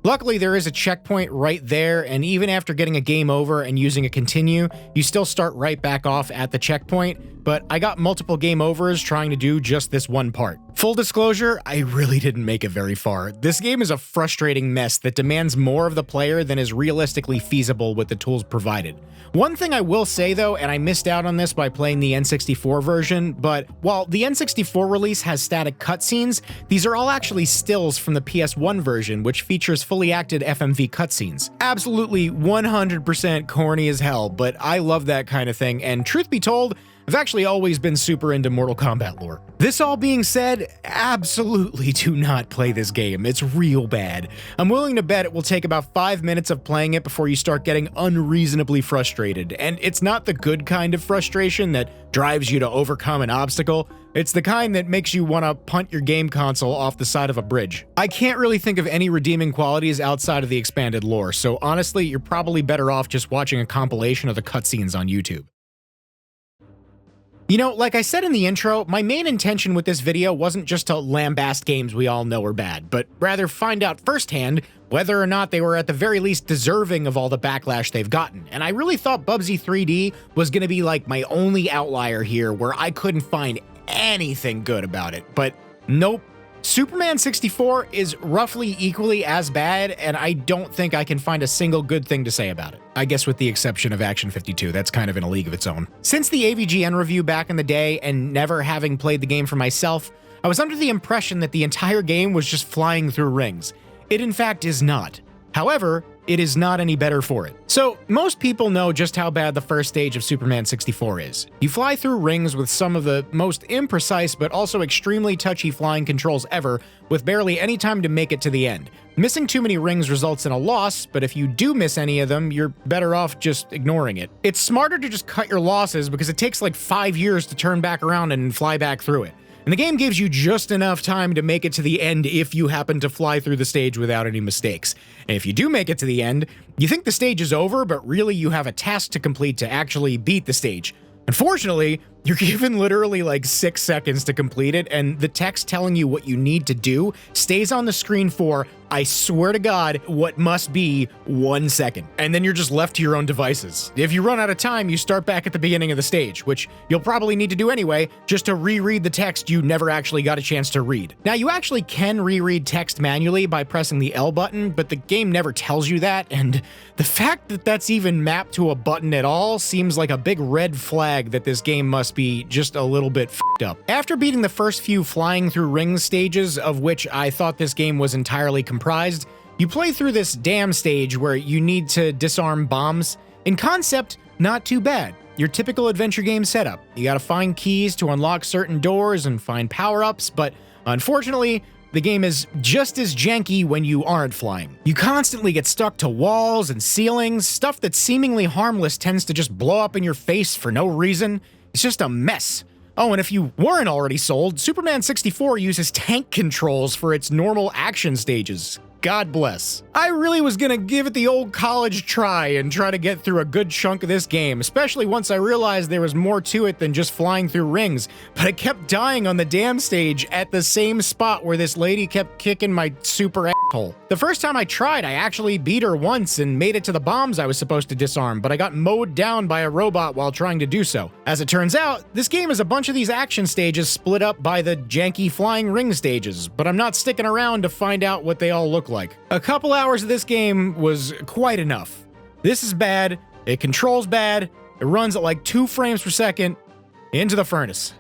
Luckily, there is a checkpoint right there, and even after getting a game over and using a continue, you still start right back off at the checkpoint, but I got multiple game overs trying to do just this one part. Full disclosure, I really didn't make it very far. This game is a frustrating mess that demands more of the player than is realistically feasible with the tools provided. One thing I will say though, and I missed out on this by playing the N64 version, but while the N64 release has static cutscenes, these are all actually stills from the PS1 version, which features fully acted FMV cutscenes. Absolutely 100% corny as hell, but I love that kind of thing, and truth be told, I've actually always been super into Mortal Kombat lore. This all being said, absolutely do not play this game. It's real bad. I'm willing to bet it will take about 5 minutes of playing it before you start getting unreasonably frustrated. And it's not the good kind of frustration that drives you to overcome an obstacle. It's the kind that makes you want to punt your game console off the side of a bridge. I can't really think of any redeeming qualities outside of the expanded lore, so honestly, you're probably better off just watching a compilation of the cutscenes on YouTube. You know, like I said in the intro, my main intention with this video wasn't just to lambast games we all know are bad, but rather find out firsthand whether or not they were at the very least deserving of all the backlash they've gotten. And I really thought Bubsy 3D was gonna be like my only outlier here where I couldn't find anything good about it, but nope. Superman 64 is roughly equally as bad, and I don't think I can find a single good thing to say about it. I guess with the exception of Action 52, that's kind of in a league of its own. Since the AVGN review back in the day, and never having played the game for myself, I was under the impression that the entire game was just flying through rings. It in fact is not. However, it is not any better for it. So, most people know just how bad the first stage of Superman 64 is. You fly through rings with some of the most imprecise but also extremely touchy flying controls ever, with barely any time to make it to the end. Missing too many rings results in a loss, but if you do miss any of them, you're better off just ignoring it. It's smarter to just cut your losses because it takes like 5 years to turn back around and fly back through it. and the game gives you just enough time to make it to the end if you happen to fly through the stage without any mistakes. And if you do make it to the end, you think the stage is over, but really you have a task to complete to actually beat the stage. Unfortunately, you're given literally like 6 seconds to complete it, and the text telling you what you need to do stays on the screen for, I swear to God, what must be 1 second. And then you're just left to your own devices. If you run out of time, you start back at the beginning of the stage, which you'll probably need to do anyway, just to reread the text you never actually got a chance to read. Now, you actually can reread text manually by pressing the L button, but the game never tells you that, and the fact that that's even mapped to a button at all seems like a big red flag that this game must be just a little bit f***ed up. After beating the first few flying through rings stages, of which I thought this game was entirely comprised, you play through this dam stage where you need to disarm bombs. In concept, not too bad. Your typical adventure game setup. You gotta find keys to unlock certain doors and find power-ups, but unfortunately, the game is just as janky when you aren't flying. You constantly get stuck to walls and ceilings. Stuff that's seemingly harmless tends to just blow up in your face for no reason. It's just a mess. Oh, and if you weren't already sold, Superman 64 uses tank controls for its normal action stages. God bless. I really was gonna give it the old college try and try to get through a good chunk of this game, especially once I realized there was more to it than just flying through rings, but I kept dying on the damn stage at the same spot where this lady kept kicking my super asshole. The first time I tried, I actually beat her once and made it to the bombs I was supposed to disarm, but I got mowed down by a robot while trying to do so. As it turns out, this game is a bunch of these action stages split up by the janky flying ring stages, but I'm not sticking around to find out what they all look like. A couple hours of this game was quite enough. This is bad, it controls bad, it runs at like 2 frames per second, into the furnace.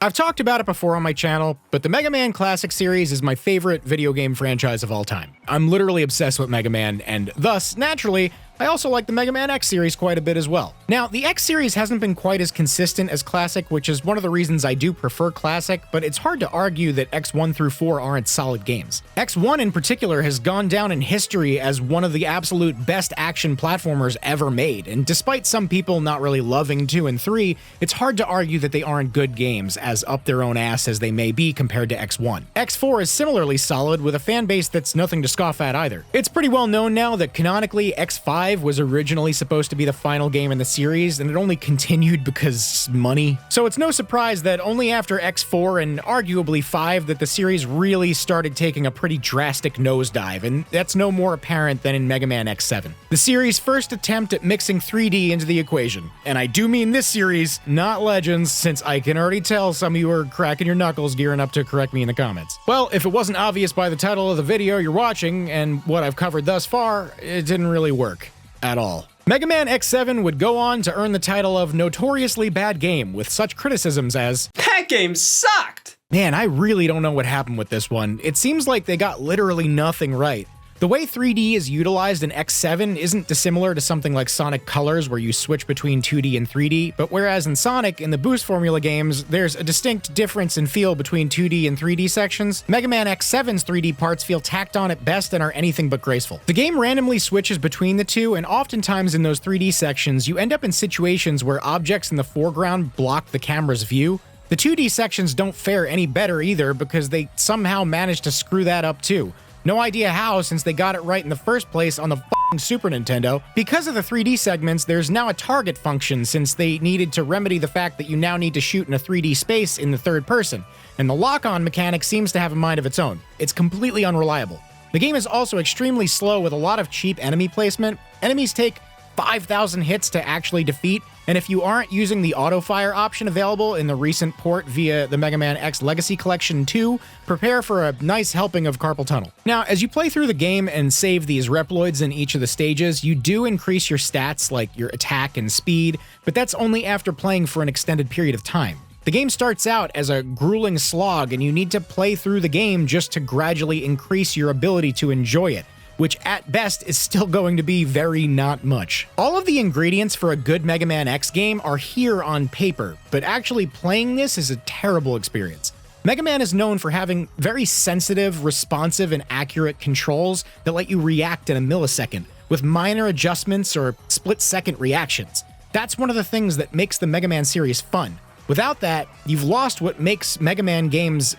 I've talked about it before on my channel, but the Mega Man Classic series is my favorite video game franchise of all time. I'm literally obsessed with Mega Man, and thus, naturally, I also like the Mega Man X series quite a bit as well. Now, the X series hasn't been quite as consistent as Classic, which is one of the reasons I do prefer Classic, but it's hard to argue that X1 through 4 aren't solid games. X1 in particular has gone down in history as one of the absolute best action platformers ever made, and despite some people not really loving 2 and 3, it's hard to argue that they aren't good games, as up their own ass as they may be compared to X1. X4 is similarly solid, with a fanbase that's nothing to scoff at either. It's pretty well known now that canonically X5 was originally supposed to be the final game in the series, and it only continued because money. So it's no surprise that only after X4 and arguably 5 that the series really started taking a pretty drastic nosedive, and that's no more apparent than in Mega Man X7. The series' first attempt at mixing 3D into the equation. And I do mean this series, not Legends, since I can already tell some of you are cracking your knuckles gearing up to correct me in the comments. Well, if it wasn't obvious by the title of the video you're watching and what I've covered thus far, it didn't really work. At all. Mega Man X7 would go on to earn the title of Notoriously Bad Game, with such criticisms as, "That game sucked!" Man, I really don't know what happened with this one. It seems like they got literally nothing right. The way 3D is utilized in X7 isn't dissimilar to something like Sonic Colors, where you switch between 2D and 3D, but whereas in Sonic, in the Boost Formula games, there's a distinct difference in feel between 2D and 3D sections, Mega Man X7's 3D parts feel tacked on at best and are anything but graceful. The game randomly switches between the two, and oftentimes in those 3D sections, you end up in situations where objects in the foreground block the camera's view. The 2D sections don't fare any better either, because they somehow managed to screw that up too. No idea how, since they got it right in the first place on the f***ing Super Nintendo. Because of the 3D segments, there's now a target function, since they needed to remedy the fact that you now need to shoot in a 3D space in the third person, and the lock-on mechanic seems to have a mind of its own. It's completely unreliable. The game is also extremely slow with a lot of cheap enemy placement. Enemies take 5,000 hits to actually defeat, and if you aren't using the auto-fire option available in the recent port via the Mega Man X Legacy Collection 2, prepare for a nice helping of carpal tunnel. Now, as you play through the game and save these Reploids in each of the stages, you do increase your stats like your attack and speed, but that's only after playing for an extended period of time. The game starts out as a grueling slog, and you need to play through the game just to gradually increase your ability to enjoy it, which at best is still going to be very not much. All of the ingredients for a good Mega Man X game are here on paper, but actually playing this is a terrible experience. Mega Man is known for having very sensitive, responsive, and accurate controls that let you react in a millisecond, with minor adjustments or split-second reactions. That's one of the things that makes the Mega Man series fun. Without that, you've lost what makes Mega Man games,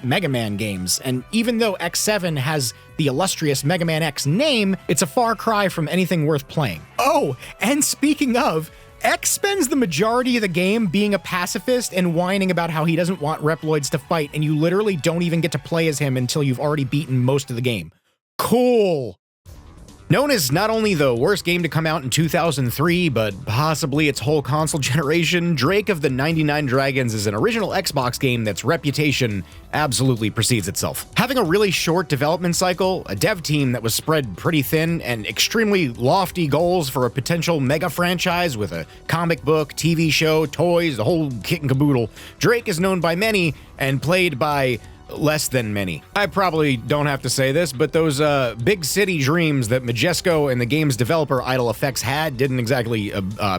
and even though X7 has the illustrious Mega Man X name, it's a far cry from anything worth playing. Oh, and speaking of, X spends the majority of the game being a pacifist and whining about how he doesn't want Reploids to fight, and you literally don't even get to play as him until you've already beaten most of the game. Cool! Known as not only the worst game to come out in 2003, but possibly its whole console generation, Drake of the 99 Dragons is an original Xbox game that's reputation absolutely precedes itself. Having a really short development cycle, a dev team that was spread pretty thin, and extremely lofty goals for a potential mega franchise with a comic book, TV show, toys, the whole kit and caboodle, Drake is known by many and played by less than many. I probably don't have to say this, but those big city dreams that Majesco and the game's developer Idle Effects had didn't exactly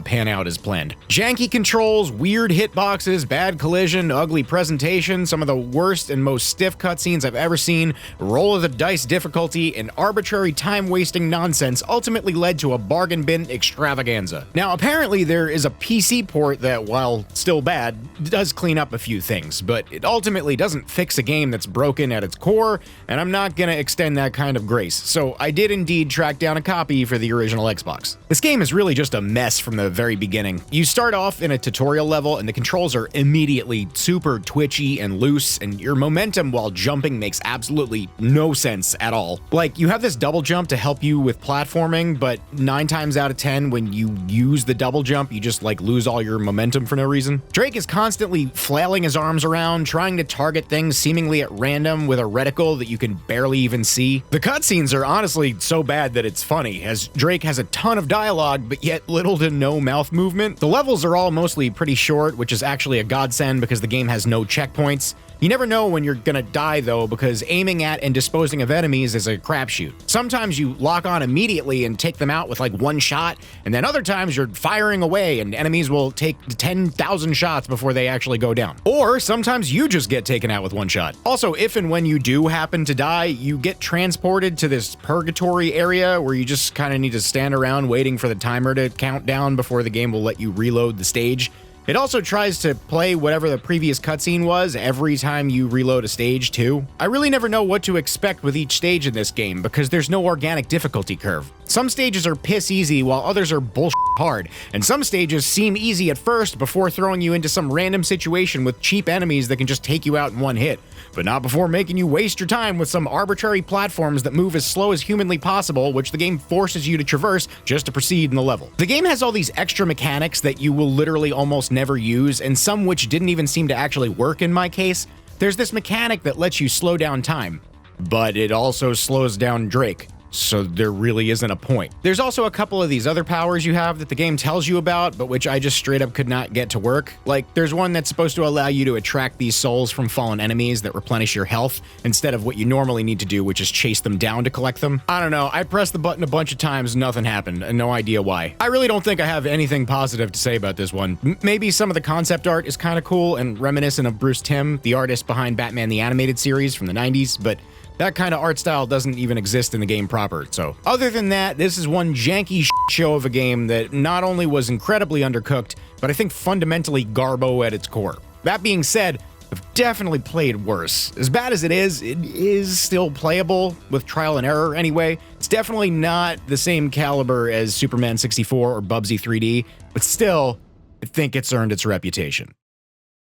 pan out as planned. Janky controls, weird hitboxes, bad collision, ugly presentation, some of the worst and most stiff cutscenes I've ever seen, roll of the dice difficulty, and arbitrary time-wasting nonsense ultimately led to a bargain bin extravaganza. Now, apparently there is a PC port that, while still bad, does clean up a few things, but it ultimately doesn't fix a game that's broken at its core, and I'm not gonna extend that kind of grace, so I did indeed track down a copy for the original Xbox. This game is really just a mess from the very beginning. You start off in a tutorial level, and the controls are immediately super twitchy and loose, and your momentum while jumping makes absolutely no sense at all. Like, you have this double jump to help you with platforming, but 9 times out of 10, when you use the double jump, you just like lose all your momentum for no reason. Drake is constantly flailing his arms around, trying to target things seemingly at random with a reticle that you can barely even see. The cutscenes are honestly so bad that it's funny, as Drake has a ton of dialogue, but yet little to no mouth movement. The levels are all mostly pretty short, which is actually a godsend because the game has no checkpoints. You never know when you're gonna die though, because aiming at and disposing of enemies is a crapshoot. Sometimes you lock on immediately and take them out with like one shot, and then other times you're firing away and enemies will take 10,000 shots before they actually go down. Or sometimes you just get taken out with one shot. Also, if and when you do happen to die, you get transported to this purgatory area where you just kind of need to stand around waiting for the timer to count down before the game will let you reload the stage. It also tries to play whatever the previous cutscene was every time you reload a stage, too. I really never know what to expect with each stage in this game because there's no organic difficulty curve. Some stages are piss easy while others are bullshit hard, and some stages seem easy at first before throwing you into some random situation with cheap enemies that can just take you out in one hit, but not before making you waste your time with some arbitrary platforms that move as slow as humanly possible, which the game forces you to traverse just to proceed in the level. The game has all these extra mechanics that you will literally almost never use, and some which didn't even seem to actually work in my case. There's this mechanic that lets you slow down time, but it also slows down Drake. So there really isn't a point. There's also a couple of these other powers you have that the game tells you about, but which I just straight up could not get to work. Like, there's one that's supposed to allow you to attract these souls from fallen enemies that replenish your health, instead of what you normally need to do, which is chase them down to collect them. I don't know, I pressed the button a bunch of times, nothing happened, and no idea why. I really don't think I have anything positive to say about this one. Maybe some of the concept art is kind of cool and reminiscent of Bruce Timm, the artist behind Batman the Animated Series from the 90s, but that kind of art style doesn't even exist in the game proper, so. Other than that, this is one janky show of a game that not only was incredibly undercooked, but I think fundamentally garbo at its core. That being said, I've definitely played worse. As bad as it is still playable, with trial and error anyway. It's definitely not the same caliber as Superman 64 or Bubsy 3D, but still, I think it's earned its reputation.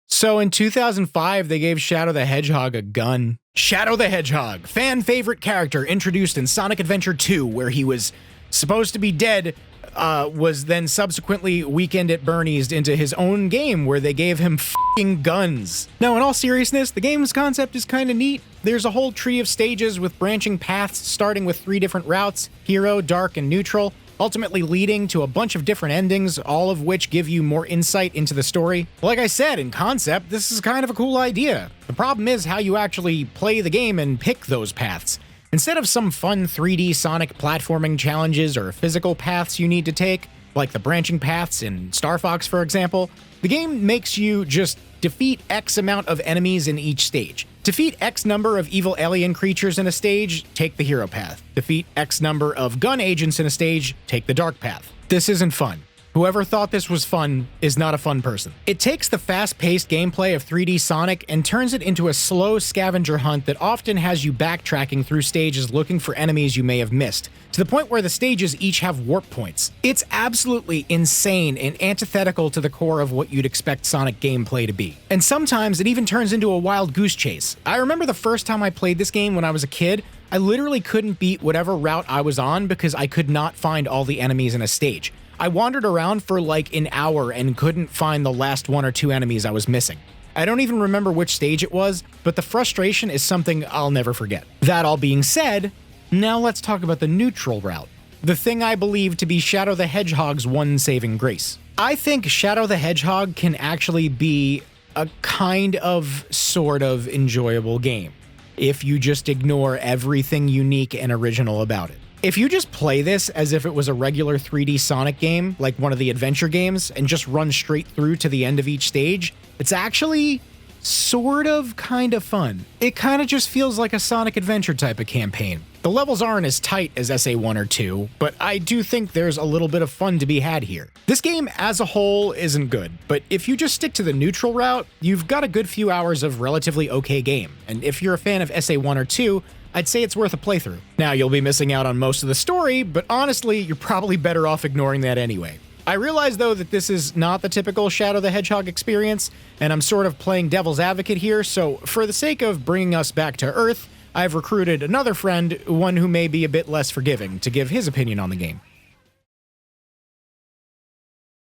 So in 2005, they gave Shadow the Hedgehog a gun. Shadow the Hedgehog, fan favorite character introduced in Sonic Adventure 2, where he was supposed to be dead, was then subsequently Weekend at Bernie's into his own game where they gave him f***ing guns. Now, in all seriousness, the game's concept is kind of neat. There's a whole tree of stages with branching paths starting with 3 different routes, hero, dark, and neutral, ultimately leading to a bunch of different endings, all of which give you more insight into the story. Like I said, in concept, this is kind of a cool idea. The problem is how you actually play the game and pick those paths. Instead of some fun 3D Sonic platforming challenges or physical paths you need to take, like the branching paths in Star Fox, for example, the game makes you just defeat X amount of enemies in each stage. Defeat X number of evil alien creatures in a stage, take the hero path. Defeat X number of gun agents in a stage, take the dark path. This isn't fun. Whoever thought this was fun is not a fun person. It takes the fast-paced gameplay of 3D Sonic and turns it into a slow scavenger hunt that often has you backtracking through stages looking for enemies you may have missed, to the point where the stages each have warp points. It's absolutely insane and antithetical to the core of what you'd expect Sonic gameplay to be. And sometimes it even turns into a wild goose chase. I remember the first time I played this game when I was a kid, I literally couldn't beat whatever route I was on because I could not find all the enemies in a stage. I wandered around for like an hour and couldn't find the last 1 or 2 enemies I was missing. I don't even remember which stage it was, but the frustration is something I'll never forget. That all being said, now let's talk about the neutral route. The thing I believe to be Shadow the Hedgehog's one saving grace. I think Shadow the Hedgehog can actually be a kind of, sort of enjoyable game, if you just ignore everything unique and original about it. If you just play this as if it was a regular 3D Sonic game, like one of the adventure games, and just run straight through to the end of each stage, it's actually sort of kind of fun. It kind of just feels like a Sonic Adventure type of campaign. The levels aren't as tight as SA1 or 2, but I do think there's a little bit of fun to be had here. This game as a whole isn't good, but if you just stick to the neutral route, you've got a good few hours of relatively okay game, and if you're a fan of SA1 or 2, I'd say it's worth a playthrough. Now, you'll be missing out on most of the story, but honestly, you're probably better off ignoring that anyway. I realize, though, that this is not the typical Shadow the Hedgehog experience, and I'm sort of playing devil's advocate here, so for the sake of bringing us back to Earth, I've recruited another friend, one who may be a bit less forgiving, to give his opinion on the game.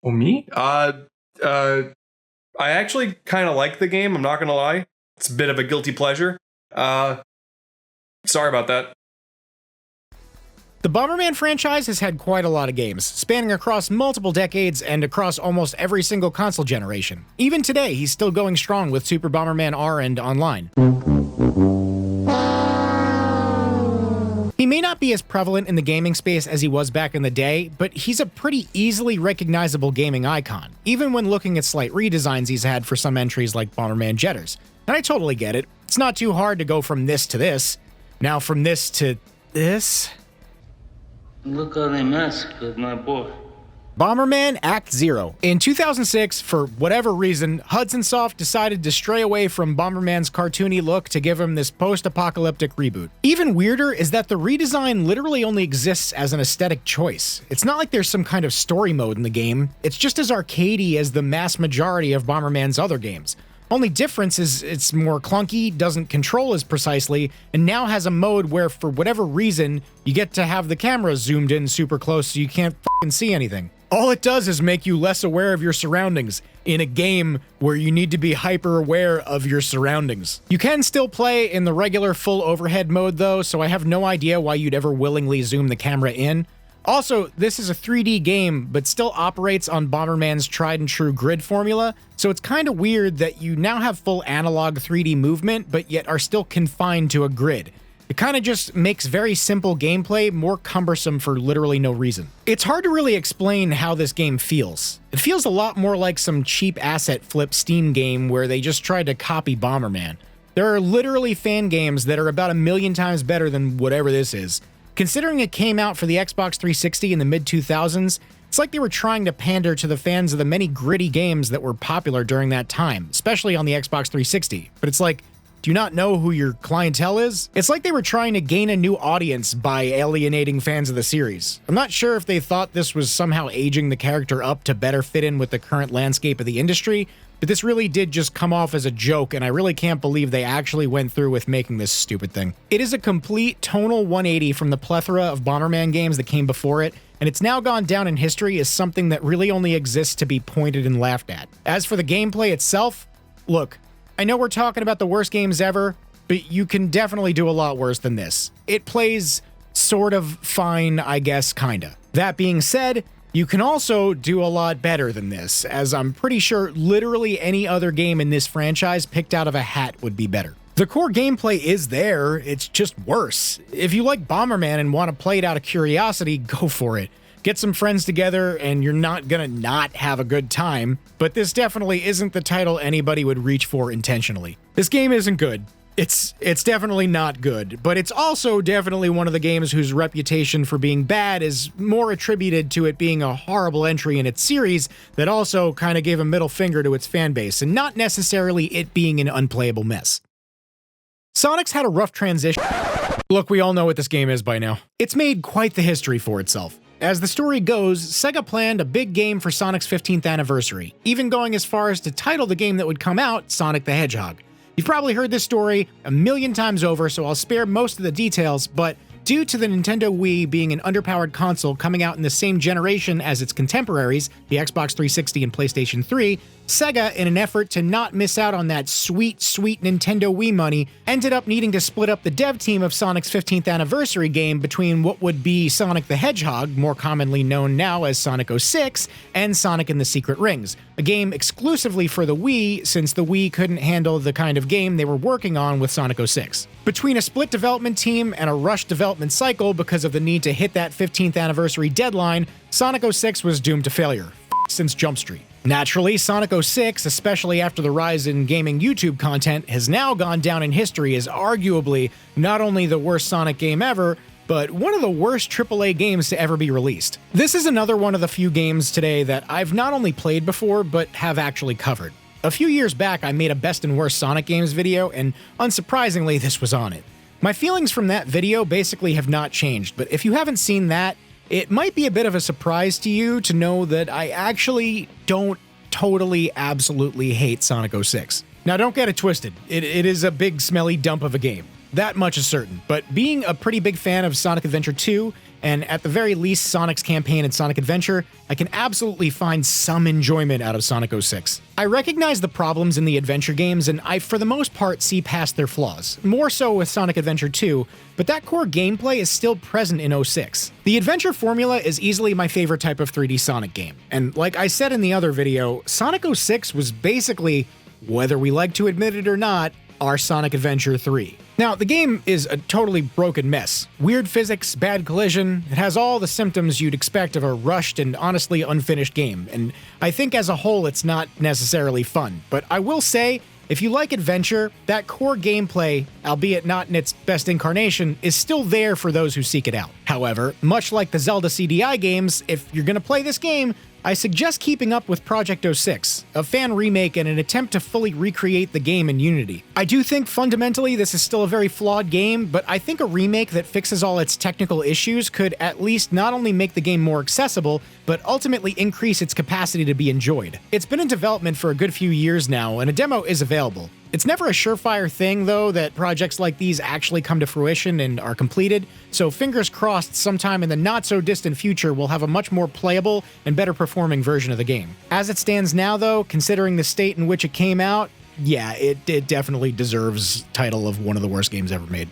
Oh, me? I actually kind of like the game, I'm not gonna lie. It's a bit of a guilty pleasure. Sorry about that. The Bomberman franchise has had quite a lot of games, spanning across multiple decades and across almost every single console generation. Even today, he's still going strong with Super Bomberman R and online. He may not be as prevalent in the gaming space as he was back in the day, but he's a pretty easily recognizable gaming icon, even when looking at slight redesigns he's had for some entries like Bomberman Jetters. And I totally get it. It's not too hard to go from this to this. Now from this to this? Look how they massacred my boy. Bomberman Act 0. In 2006, for whatever reason, Hudson Soft decided to stray away from Bomberman's cartoony look to give him this post-apocalyptic reboot. Even weirder is that the redesign literally only exists as an aesthetic choice. It's not like there's some kind of story mode in the game, it's just as arcadey as the mass majority of Bomberman's other games. Only difference is it's more clunky, doesn't control as precisely, and now has a mode where, for whatever reason, you get to have the camera zoomed in super close so you can't f***ing see anything. All it does is make you less aware of your surroundings, in a game where you need to be hyper aware of your surroundings. You can still play in the regular full overhead mode though, so I have no idea why you'd ever willingly zoom the camera in. Also, this is a 3D game, but still operates on Bomberman's tried and true grid formula, so it's kind of weird that you now have full analog 3D movement, but yet are still confined to a grid. It kind of just makes very simple gameplay more cumbersome for literally no reason. It's hard to really explain how this game feels. It feels a lot more like some cheap asset flip Steam game where they just tried to copy Bomberman. There are literally fan games that are about 1,000,000 times better than whatever this is. Considering it came out for the Xbox 360 in the mid-2000s, it's like they were trying to pander to the fans of the many gritty games that were popular during that time, especially on the Xbox 360. But it's like, do you not know who your clientele is? It's like they were trying to gain a new audience by alienating fans of the series. I'm not sure if they thought this was somehow aging the character up to better fit in with the current landscape of the industry, but this really did just come off as a joke, and I really can't believe they actually went through with making this stupid thing. It is a complete tonal 180 from the plethora of Bomberman games that came before it, and it's now gone down in history as something that really only exists to be pointed and laughed at. As for the gameplay itself, look, I know we're talking about the worst games ever, but you can definitely do a lot worse than this. It plays sort of fine, I guess, kinda. That being said, you can also do a lot better than this, as I'm pretty sure literally any other game in this franchise picked out of a hat would be better. The core gameplay is there, it's just worse. If you like Bomberman and want to play it out of curiosity, go for it. Get some friends together and you're not gonna not have a good time, but this definitely isn't the title anybody would reach for intentionally. This game isn't good. It's definitely not good, but it's also definitely one of the games whose reputation for being bad is more attributed to it being a horrible entry in its series that also kind of gave a middle finger to its fan base, and not necessarily it being an unplayable mess. Sonic's had a rough transition. Look, we all know what this game is by now. It's made quite the history for itself. As the story goes, Sega planned a big game for Sonic's 15th anniversary, even going as far as to title the game that would come out Sonic the Hedgehog. You've probably heard this story a million times over, so I'll spare most of the details, but due to the Nintendo Wii being an underpowered console coming out in the same generation as its contemporaries, the Xbox 360 and PlayStation 3, Sega, in an effort to not miss out on that sweet, sweet Nintendo Wii money, ended up needing to split up the dev team of Sonic's 15th anniversary game between what would be Sonic the Hedgehog, more commonly known now as Sonic 06, and Sonic and the Secret Rings, a game exclusively for the Wii since the Wii couldn't handle the kind of game they were working on with Sonic 06. Between a split development team and a rushed development cycle because of the need to hit that 15th anniversary deadline, Sonic 06 was doomed to failure, since Jump Street. Naturally, Sonic 06, especially after the rise in gaming YouTube content, has now gone down in history as arguably not only the worst Sonic game ever, but one of the worst AAA games to ever be released. This is another one of the few games today that I've not only played before, but have actually covered. A few years back, I made a best and worst Sonic games video, and unsurprisingly, this was on it. My feelings from that video basically have not changed, but if you haven't seen that, it might be a bit of a surprise to you to know that I actually don't totally, absolutely hate Sonic 06. Now, don't get it twisted. It is a big, smelly dump of a game. That much is certain. But being a pretty big fan of Sonic Adventure 2, and at the very least Sonic's campaign in Sonic Adventure, I can absolutely find some enjoyment out of Sonic 06. I recognize the problems in the adventure games, and I, for the most part, see past their flaws. More so with Sonic Adventure 2, but that core gameplay is still present in 06. The adventure formula is easily my favorite type of 3D Sonic game, and like I said in the other video, Sonic 06 was basically, whether we like to admit it or not, our Sonic Adventure 3. Now, the game is a totally broken mess. Weird physics, bad collision, it has all the symptoms you'd expect of a rushed and honestly unfinished game, and I think as a whole it's not necessarily fun. But I will say, if you like adventure, that core gameplay, albeit not in its best incarnation, is still there for those who seek it out. However, much like the Zelda CDI games, if you're gonna play this game, I suggest keeping up with Project 06, a fan remake and an attempt to fully recreate the game in Unity. I do think fundamentally this is still a very flawed game, but I think a remake that fixes all its technical issues could at least not only make the game more accessible, but ultimately increase its capacity to be enjoyed. It's been in development for a good few years now, and a demo is available. It's never a surefire thing, though, that projects like these actually come to fruition and are completed, so fingers crossed sometime in the not-so-distant future we'll have a much more playable and better performing version of the game. As it stands now, though, considering the state in which it came out, yeah, it definitely deserves title of one of the worst games ever made.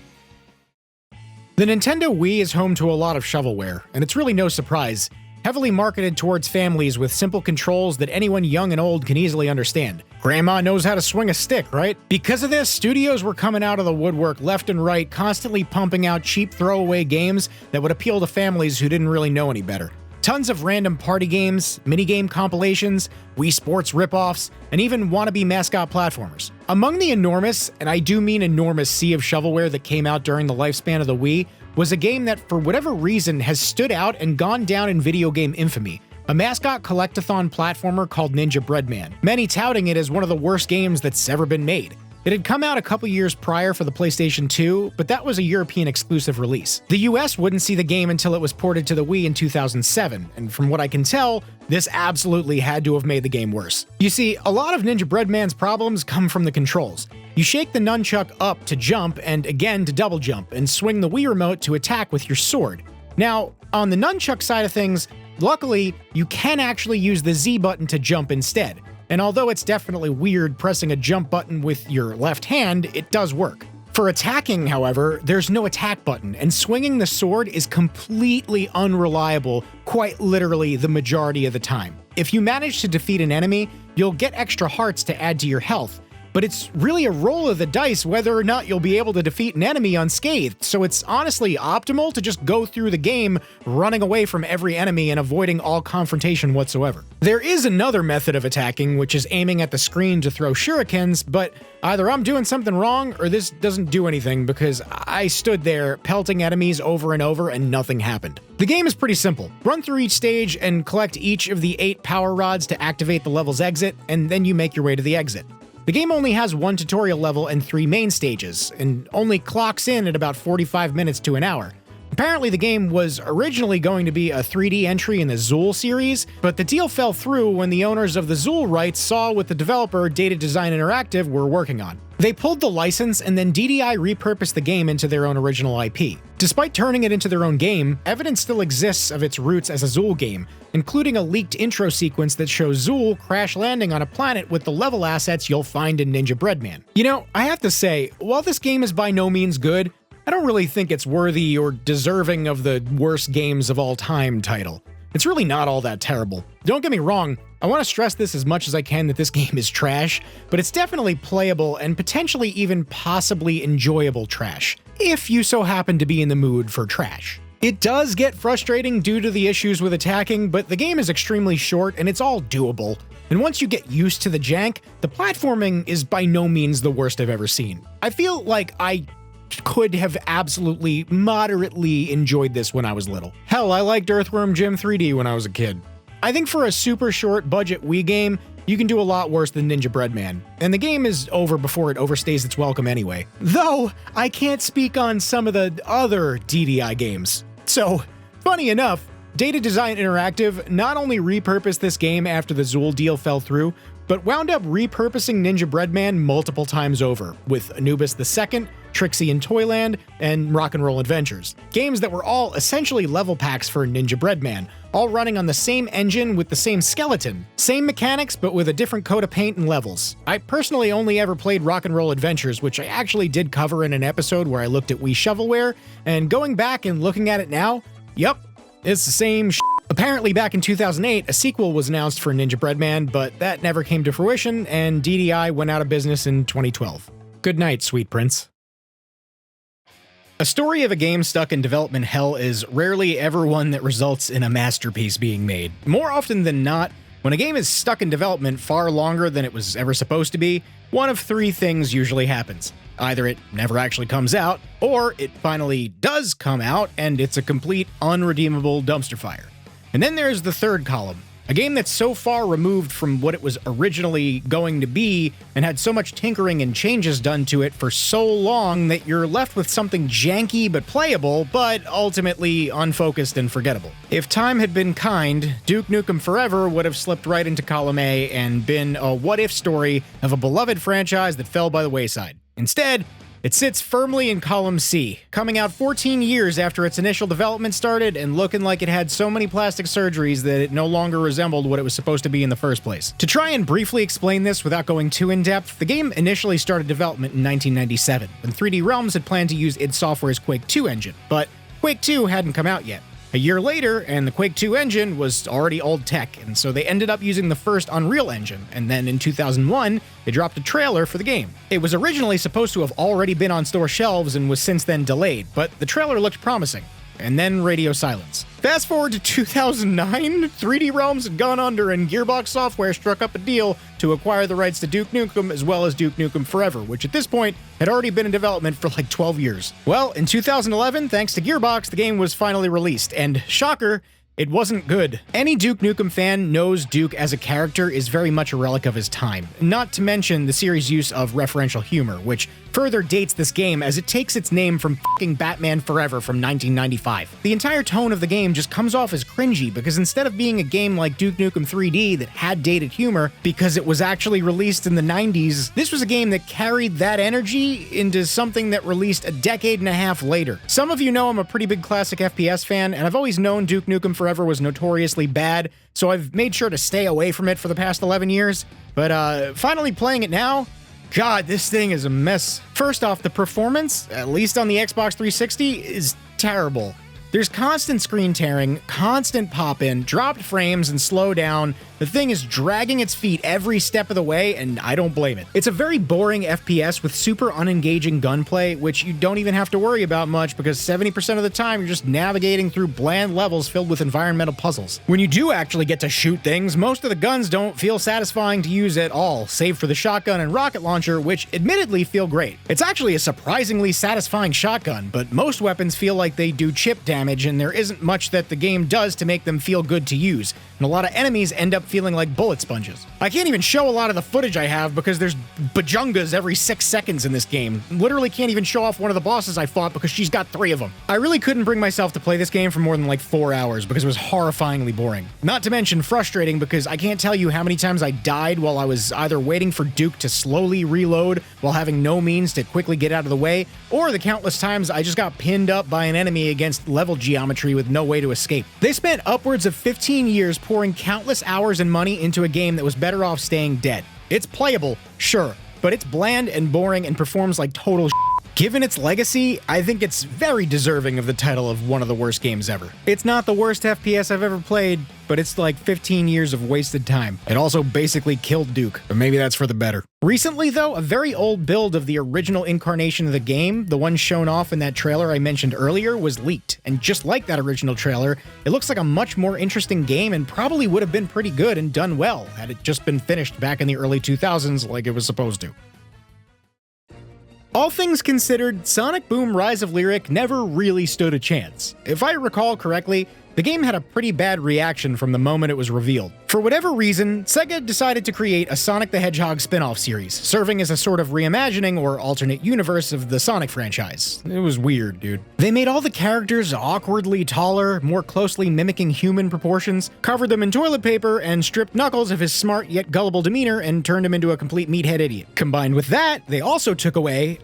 The Nintendo Wii is home to a lot of shovelware, and it's really no surprise. Heavily marketed towards families with simple controls that anyone young and old can easily understand. Grandma knows how to swing a stick, right? Because of this, studios were coming out of the woodwork left and right, constantly pumping out cheap throwaway games that would appeal to families who didn't really know any better. Tons of random party games, minigame compilations, Wii Sports ripoffs, and even wannabe mascot platformers. Among the enormous, and I do mean enormous, sea of shovelware that came out during the lifespan of the Wii, was a game that, for whatever reason, has stood out and gone down in video game infamy. A mascot collectathon platformer called Ninja Breadman, many touting it as one of the worst games that's ever been made. It had come out a couple years prior for the PlayStation 2, but that was a European exclusive release. The US wouldn't see the game until it was ported to the Wii in 2007, and from what I can tell, this absolutely had to have made the game worse. You see, a lot of Ninja Breadman's problems come from the controls. You shake the nunchuck up to jump and again to double jump, and swing the Wii remote to attack with your sword. Now, on the nunchuck side of things, luckily, you can actually use the Z button to jump instead. And although it's definitely weird pressing a jump button with your left hand, it does work. For attacking, however, there's no attack button, and swinging the sword is completely unreliable, quite literally the majority of the time. If you manage to defeat an enemy, you'll get extra hearts to add to your health, but it's really a roll of the dice whether or not you'll be able to defeat an enemy unscathed, so it's honestly optimal to just go through the game running away from every enemy and avoiding all confrontation whatsoever. There is another method of attacking, which is aiming at the screen to throw shurikens, but either I'm doing something wrong or this doesn't do anything because I stood there pelting enemies over and over and nothing happened. The game is pretty simple. Run through each stage and collect each of the 8 power rods to activate the level's exit, and then you make your way to the exit. The game only has 1 tutorial level and 3 main stages, and only clocks in at about 45 minutes to an hour. Apparently the game was originally going to be a 3D entry in the Zool series, but the deal fell through when the owners of the Zool rights saw what the developer Data Design Interactive were working on. They pulled the license and then DDI repurposed the game into their own original IP. Despite turning it into their own game, evidence still exists of its roots as a Zool game, including a leaked intro sequence that shows Zool crash landing on a planet with the level assets you'll find in Ninja Breadman. You know, I have to say, while this game is by no means good, I don't really think it's worthy or deserving of the worst games of all time title. It's really not all that terrible. Don't get me wrong, I want to stress this as much as I can that this game is trash, but it's definitely playable and potentially even possibly enjoyable trash, if you so happen to be in the mood for trash. It does get frustrating due to the issues with attacking, but the game is extremely short and it's all doable. And once you get used to the jank, the platforming is by no means the worst I've ever seen. I feel like I could have absolutely moderately enjoyed this when I was little. Hell, I liked Earthworm Jim 3D when I was a kid. I think for a super short budget Wii game, you can do a lot worse than Ninja Breadman, and the game is over before it overstays its welcome anyway. Though, I can't speak on some of the other DDI games. So, funny enough, Data Design Interactive not only repurposed this game after the Zool deal fell through, but wound up repurposing Ninja Breadman multiple times over, with Anubis II, Trixie in Toyland, and Rock'n'Roll Adventures. Games that were all essentially level packs for Ninja Breadman, all running on the same engine with the same skeleton. Same mechanics, but with a different coat of paint and levels. I personally only ever played Rock'n'Roll Adventures, which I actually did cover in an episode where I looked at Wii Shovelware, and going back and looking at it now, yep, it's the same shit. Apparently back in 2008, a sequel was announced for Ninja Breadman, but that never came to fruition, and DDI went out of business in 2012. Good night, sweet prince. A story of a game stuck in development hell is rarely ever one that results in a masterpiece being made. More often than not, when a game is stuck in development far longer than it was ever supposed to be, one of 3 things usually happens. Either it never actually comes out, or it finally does come out and it's a complete unredeemable dumpster fire. And then there's the third column. A game that's so far removed from what it was originally going to be and had so much tinkering and changes done to it for so long that you're left with something janky but playable, but ultimately unfocused and forgettable. If time had been kind, Duke Nukem Forever would have slipped right into column A and been a what-if story of a beloved franchise that fell by the wayside. Instead, it sits firmly in column C, coming out 14 years after its initial development started and looking like it had so many plastic surgeries that it no longer resembled what it was supposed to be in the first place. To try and briefly explain this without going too in-depth, the game initially started development in 1997, when 3D Realms had planned to use id Software's Quake 2 engine, but Quake 2 hadn't come out yet. A year later, and the Quake 2 engine was already old tech, and so they ended up using the first Unreal Engine, and then in 2001, they dropped a trailer for the game. It was originally supposed to have already been on store shelves and was since then delayed, but the trailer looked promising. And then radio silence. Fast forward to 2009, 3D Realms had gone under and Gearbox Software struck up a deal to acquire the rights to Duke Nukem as well as Duke Nukem Forever, which at this point had already been in development for like 12 years. Well, in 2011, thanks to Gearbox, the game was finally released, and shocker, it wasn't good. Any Duke Nukem fan knows Duke as a character is very much a relic of his time, not to mention the series' use of referential humor, which further dates this game as it takes its name from fucking Batman Forever from 1995. The entire tone of the game just comes off as cringy because instead of being a game like Duke Nukem 3D that had dated humor because it was actually released in the 90s, this was a game that carried that energy into something that released a decade and a half later. Some of you know I'm a pretty big classic FPS fan, and I've always known Duke Nukem Forever was notoriously bad, so I've made sure to stay away from it for the past 11 years, but finally playing it now, God, this thing is a mess. First off, the performance, at least on the Xbox 360, is terrible. There's constant screen tearing, constant pop-in, dropped frames and slow down. The thing is dragging its feet every step of the way, and I don't blame it. It's a very boring FPS with super unengaging gunplay, which you don't even have to worry about much because 70% of the time you're just navigating through bland levels filled with environmental puzzles. When you do actually get to shoot things, most of the guns don't feel satisfying to use at all, save for the shotgun and rocket launcher, which admittedly feel great. It's actually a surprisingly satisfying shotgun, but most weapons feel like they do chip damage, and there isn't much that the game does to make them feel good to use, and a lot of enemies end up feeling like bullet sponges. I can't even show a lot of the footage I have because there's bajungas every 6 seconds in this game. Literally can't even show off one of the bosses I fought because she's got 3 of them. I really couldn't bring myself to play this game for more than like 4 hours because it was horrifyingly boring. Not to mention frustrating because I can't tell you how many times I died while I was either waiting for Duke to slowly reload while having no means to quickly get out of the way, or the countless times I just got pinned up by an enemy against level geometry with no way to escape. They spent upwards of 15 years pouring countless hours and money into a game that was better off staying dead. It's playable, sure, but it's bland and boring and performs like total shit. Given its legacy, I think it's very deserving of the title of one of the worst games ever. It's not the worst FPS I've ever played, but it's like 15 years of wasted time. It also basically killed Duke, but maybe that's for the better. Recently though, a very old build of the original incarnation of the game, the one shown off in that trailer I mentioned earlier, was leaked. And just like that original trailer, it looks like a much more interesting game and probably would have been pretty good and done well had it just been finished back in the early 2000s like it was supposed to. All things considered, Sonic Boom Rise of Lyric never really stood a chance. If I recall correctly, the game had a pretty bad reaction from the moment it was revealed. For whatever reason, Sega decided to create a Sonic the Hedgehog spin-off series, serving as a sort of reimagining or alternate universe of the Sonic franchise. It was weird, dude. They made all the characters awkwardly taller, more closely mimicking human proportions, covered them in toilet paper, and stripped Knuckles of his smart yet gullible demeanor and turned him into a complete meathead idiot. Combined with that, they also took away,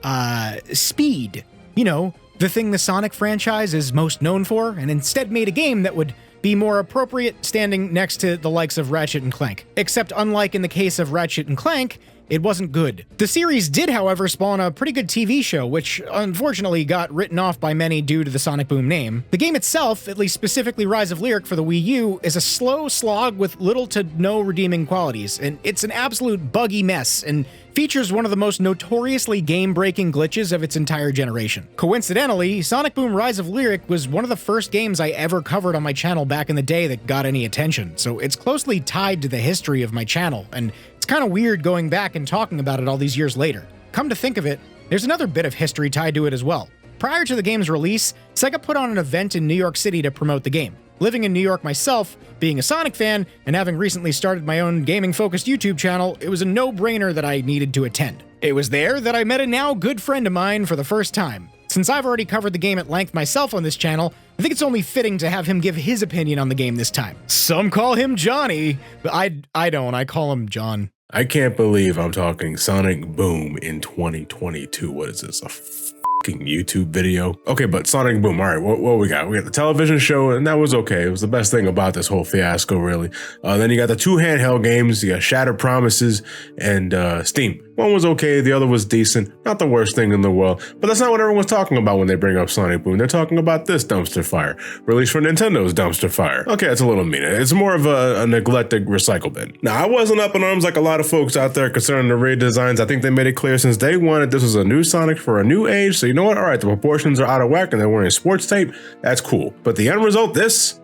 speed. You know, the thing the Sonic franchise is most known for, and instead made a game that would be more appropriate standing next to the likes of Ratchet and Clank. Except unlike in the case of Ratchet and Clank, it wasn't good. The series did, however, spawn a pretty good TV show, which unfortunately got written off by many due to the Sonic Boom name. The game itself, at least specifically Rise of Lyric for the Wii U, is a slow slog with little to no redeeming qualities, and it's an absolute buggy mess, and features one of the most notoriously game-breaking glitches of its entire generation. Coincidentally, Sonic Boom Rise of Lyric was one of the first games I ever covered on my channel back in the day that got any attention, so it's closely tied to the history of my channel, and it's kind of weird going back and talking about it all these years later. Come to think of it, there's another bit of history tied to it as well. Prior to the game's release, Sega put on an event in New York City to promote the game. Living in New York myself, being a Sonic fan, and having recently started my own gaming-focused YouTube channel, it was a no-brainer that I needed to attend. It was there that I met a now good friend of mine for the first time. Since I've already covered the game at length myself on this channel, I think it's only fitting to have him give his opinion on the game this time. Some call him Johnny, but I don't, I call him John. I can't believe I'm talking Sonic Boom in 2022. What is this, a fucking YouTube video? Okay, but Sonic Boom, all right, what we got? We got the television show, and that was okay. It was the best thing about this whole fiasco, really. Then you got the 2 handheld games. You got Shattered Promises and Steam. One was okay, the other was decent. Not the worst thing in the world, but that's not what everyone's talking about when they bring up Sonic Boom. They're talking about this dumpster fire, released for Nintendo's dumpster fire. Okay, that's a little mean. It's more of a neglected recycle bin. Now, I wasn't up in arms like a lot of folks out there concerning the redesigns. I think they made it clear since day one that this was a new Sonic for a new age, so you know what? All right, the proportions are out of whack and they're wearing sports tape. That's cool. But the end result, this,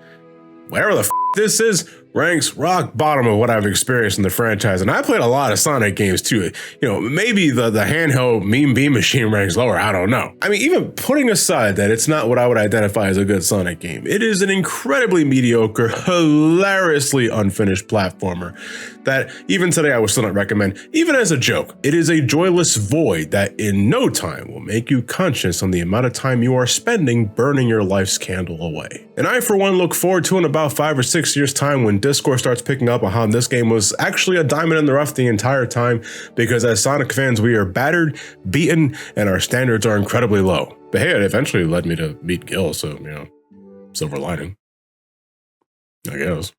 whatever the this is, ranks rock bottom of what I've experienced in the franchise. And I played a lot of Sonic games too. You know, maybe the handheld Mean Bean Machine ranks lower, I don't know. I mean, even putting aside that it's not what I would identify as a good Sonic game, it is an incredibly mediocre, hilariously unfinished platformer that even today I would still not recommend, even as a joke. It is a joyless void that in no time will make you conscious on the amount of time you are spending burning your life's candle away. And I, for one, look forward to in about 5 or 6 years' time when discourse starts picking up on how this game was actually a diamond in the rough the entire time, because as Sonic fans, we are battered, beaten, and our standards are incredibly low. But hey, it eventually led me to meet Gil, so, you know, silver lining, I guess.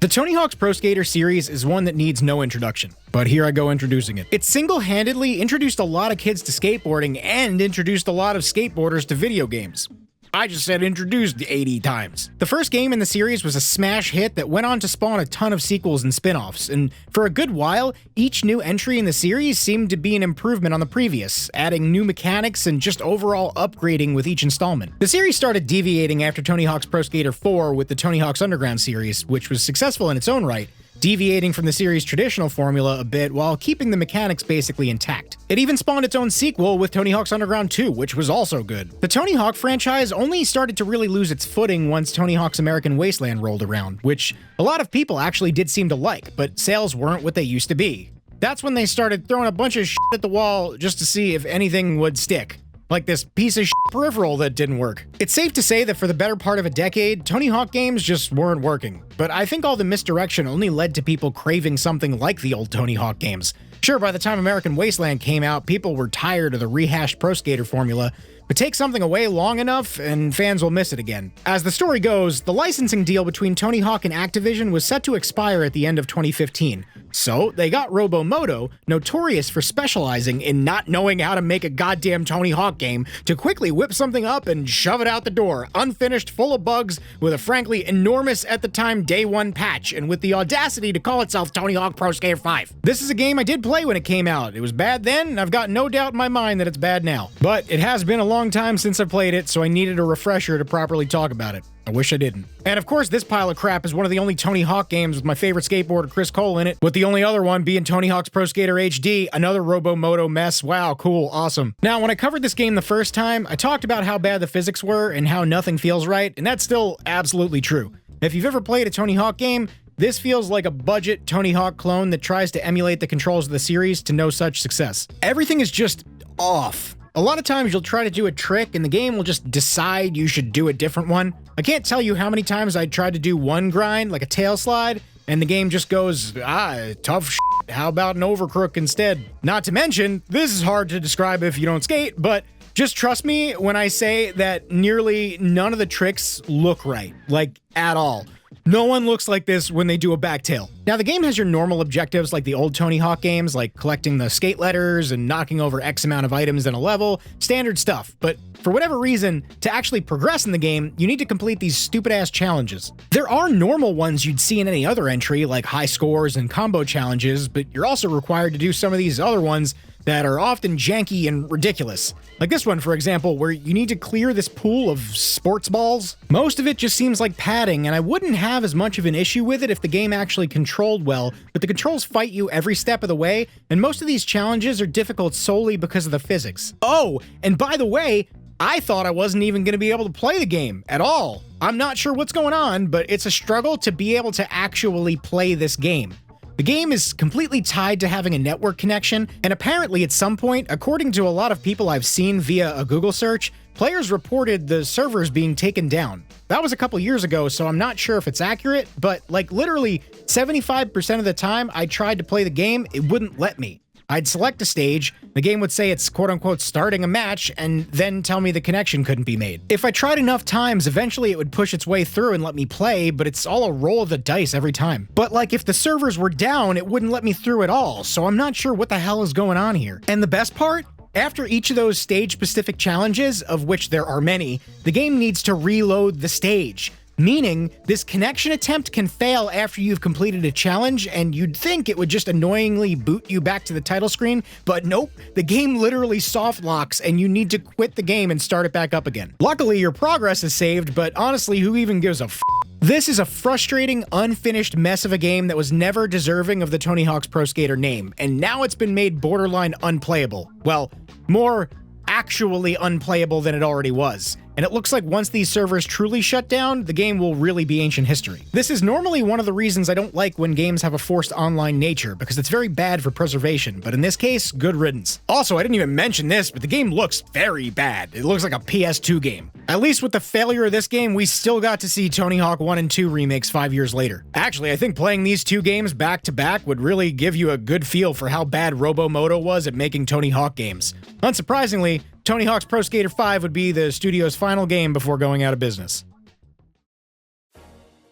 The Tony Hawk's Pro Skater series is one that needs no introduction, but here I go introducing it. It single-handedly introduced a lot of kids to skateboarding and introduced a lot of skateboarders to video games. I just said introduced 80 times. The first game in the series was a smash hit that went on to spawn a ton of sequels and spin-offs, and for a good while, each new entry in the series seemed to be an improvement on the previous, adding new mechanics and just overall upgrading with each installment. The series started deviating after Tony Hawk's Pro Skater 4 with the Tony Hawk's Underground series, which was successful in its own right, deviating from the series' traditional formula a bit while keeping the mechanics basically intact. It even spawned its own sequel with Tony Hawk's Underground 2, which was also good. The Tony Hawk franchise only started to really lose its footing once Tony Hawk's American Wasteland rolled around, which a lot of people actually did seem to like, but sales weren't what they used to be. That's when they started throwing a bunch of shit at the wall just to see if anything would stick. Like this piece of shit peripheral that didn't work. It's safe to say that for the better part of a decade, Tony Hawk games just weren't working. But I think all the misdirection only led to people craving something like the old Tony Hawk games. Sure, by the time American Wasteland came out, people were tired of the rehashed Pro Skater formula, but take something away long enough and fans will miss it again. As the story goes, the licensing deal between Tony Hawk and Activision was set to expire at the end of 2015. So they got Robomoto, notorious for specializing in not knowing how to make a goddamn Tony Hawk game, to quickly whip something up and shove it out the door, unfinished, full of bugs, with a frankly enormous at the time day one patch, and with the audacity to call itself Tony Hawk Pro Skater 5. This is a game I did play when it came out. It was bad then, and I've got no doubt in my mind that it's bad now. But it has been a long time since I played it, so I needed a refresher to properly talk about it. I wish I didn't. And of course, this pile of crap is one of the only Tony Hawk games with my favorite skateboarder Chris Cole in it, with the only other one being Tony Hawk's Pro Skater HD, another Robomoto mess. Wow, cool, awesome. Now, when I covered this game the first time, I talked about how bad the physics were and how nothing feels right, and that's still absolutely true. If you've ever played a Tony Hawk game, this feels like a budget Tony Hawk clone that tries to emulate the controls of the series to no such success. Everything is just off. A lot of times you'll try to do a trick and the game will just decide you should do a different one. I can't tell you how many times I tried to do one grind, like a tail slide, and the game just goes, tough shit, how about an overcrook instead? Not to mention, this is hard to describe if you don't skate, but just trust me when I say that nearly none of the tricks look right, like at all. No one looks like this when they do a backtail. Now, the game has your normal objectives like the old Tony Hawk games, like collecting the skate letters and knocking over X amount of items in a level, standard stuff. But for whatever reason, to actually progress in the game, you need to complete these stupid-ass challenges. There are normal ones you'd see in any other entry, like high scores and combo challenges, but you're also required to do some of these other ones that are often janky and ridiculous. Like this one, for example, where you need to clear this pool of sports balls. Most of it just seems like padding, and I wouldn't have as much of an issue with it if the game actually controlled well, but the controls fight you every step of the way, and most of these challenges are difficult solely because of the physics. Oh, and by the way, I thought I wasn't even going to be able to play the game at all. I'm not sure what's going on, but it's a struggle to be able to actually play this game. The game is completely tied to having a network connection, and apparently at some point, according to a lot of people I've seen via a Google search, players reported the servers being taken down. That was a couple years ago, so I'm not sure if it's accurate, but like literally 75% of the time I tried to play the game, it wouldn't let me. I'd select a stage, the game would say it's quote-unquote starting a match, and then tell me the connection couldn't be made. If I tried enough times, eventually it would push its way through and let me play, but it's all a roll of the dice every time. But like if the servers were down, it wouldn't let me through at all, so I'm not sure what the hell is going on here. And the best part? After each of those stage-specific challenges, of which there are many, the game needs to reload the stage. Meaning, this connection attempt can fail after you've completed a challenge, and you'd think it would just annoyingly boot you back to the title screen, but nope, the game literally soft locks and you need to quit the game and start it back up again. Luckily, your progress is saved, but honestly, who even gives a f***? This is a frustrating, unfinished mess of a game that was never deserving of the Tony Hawk's Pro Skater name, and now it's been made borderline unplayable. Well, more actually unplayable than it already was. And it looks like once these servers truly shut down, the game will really be ancient history. This is normally one of the reasons I don't like when games have a forced online nature, because it's very bad for preservation, but in this case, good riddance. Also, I didn't even mention this, but the game looks very bad. It looks like a PS2 game. At least with the failure of this game, we still got to see Tony Hawk 1 and 2 remakes 5 years later. Actually, I think playing these two games back to back would really give you a good feel for how bad Robomoto was at making Tony Hawk games. Unsurprisingly, Tony Hawk's Pro Skater 5 would be the studio's final game before going out of business.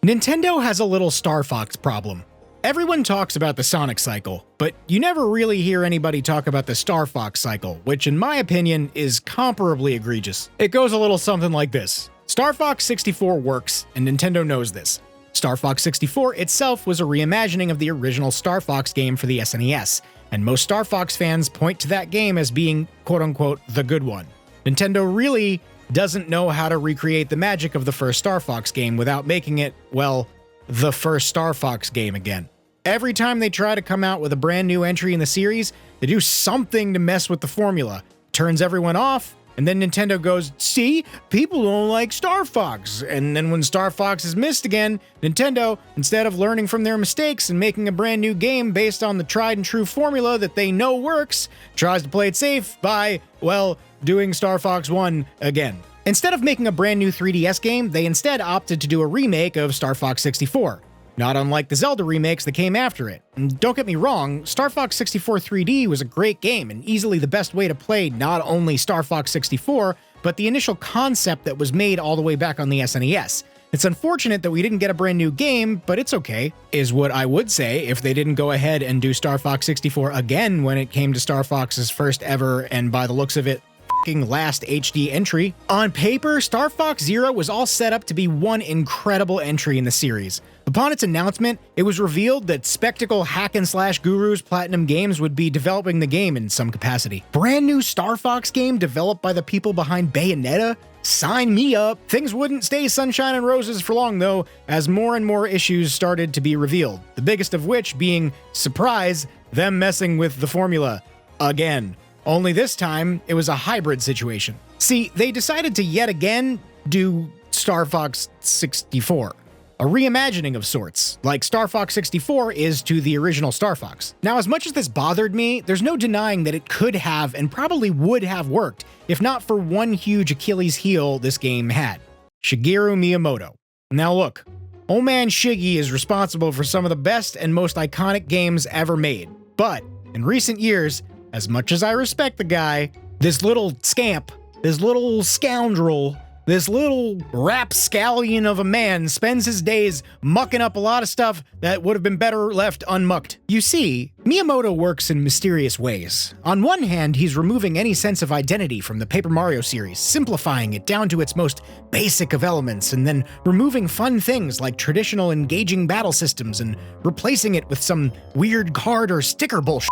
Nintendo has a little Star Fox problem. Everyone talks about the Sonic cycle, but you never really hear anybody talk about the Star Fox cycle, which in my opinion is comparably egregious. It goes a little something like this. Star Fox 64 works, and Nintendo knows this. Star Fox 64 itself was a reimagining of the original Star Fox game for the SNES, and most Star Fox fans point to that game as being quote-unquote the good one. Nintendo really doesn't know how to recreate the magic of the first Star Fox game without making it, well, the first Star Fox game again. Every time they try to come out with a brand new entry in the series, they do something to mess with the formula, turns everyone off, and then Nintendo goes, see, people don't like Star Fox. And then when Star Fox is missed again, Nintendo, instead of learning from their mistakes and making a brand new game based on the tried and true formula that they know works, tries to play it safe by, well, doing Star Fox 1 again. Instead of making a brand new 3DS game, they instead opted to do a remake of Star Fox 64. Not unlike the Zelda remakes that came after it. And don't get me wrong, Star Fox 64 3D was a great game and easily the best way to play not only Star Fox 64, but the initial concept that was made all the way back on the SNES. It's unfortunate that we didn't get a brand new game, but it's okay, is what I would say if they didn't go ahead and do Star Fox 64 again when it came to Star Fox's first ever, and by the looks of it, last HD entry. On paper, Star Fox Zero was all set up to be one incredible entry in the series. Upon its announcement, it was revealed that Spectacle hack-and-slash gurus Platinum Games would be developing the game in some capacity. Brand new Star Fox game developed by the people behind Bayonetta? Sign me up! Things wouldn't stay sunshine and roses for long though, as more and more issues started to be revealed, the biggest of which being, surprise, them messing with the formula. Again. Only this time, it was a hybrid situation. See, they decided to yet again do Star Fox 64. A reimagining of sorts, like Star Fox 64 is to the original Star Fox. Now, as much as this bothered me, there's no denying that it could have and probably would have worked, if not for one huge Achilles heel this game had. Shigeru Miyamoto. Now look, old man Shiggy is responsible for some of the best and most iconic games ever made. But, in recent years, as much as I respect the guy, this little scamp, this little scoundrel, this little rapscallion of a man spends his days mucking up a lot of stuff that would have been better left unmucked. You see, Miyamoto works in mysterious ways. On one hand, he's removing any sense of identity from the Paper Mario series, simplifying it down to its most basic of elements, and then removing fun things like traditional engaging battle systems and replacing it with some weird card or sticker bullshit.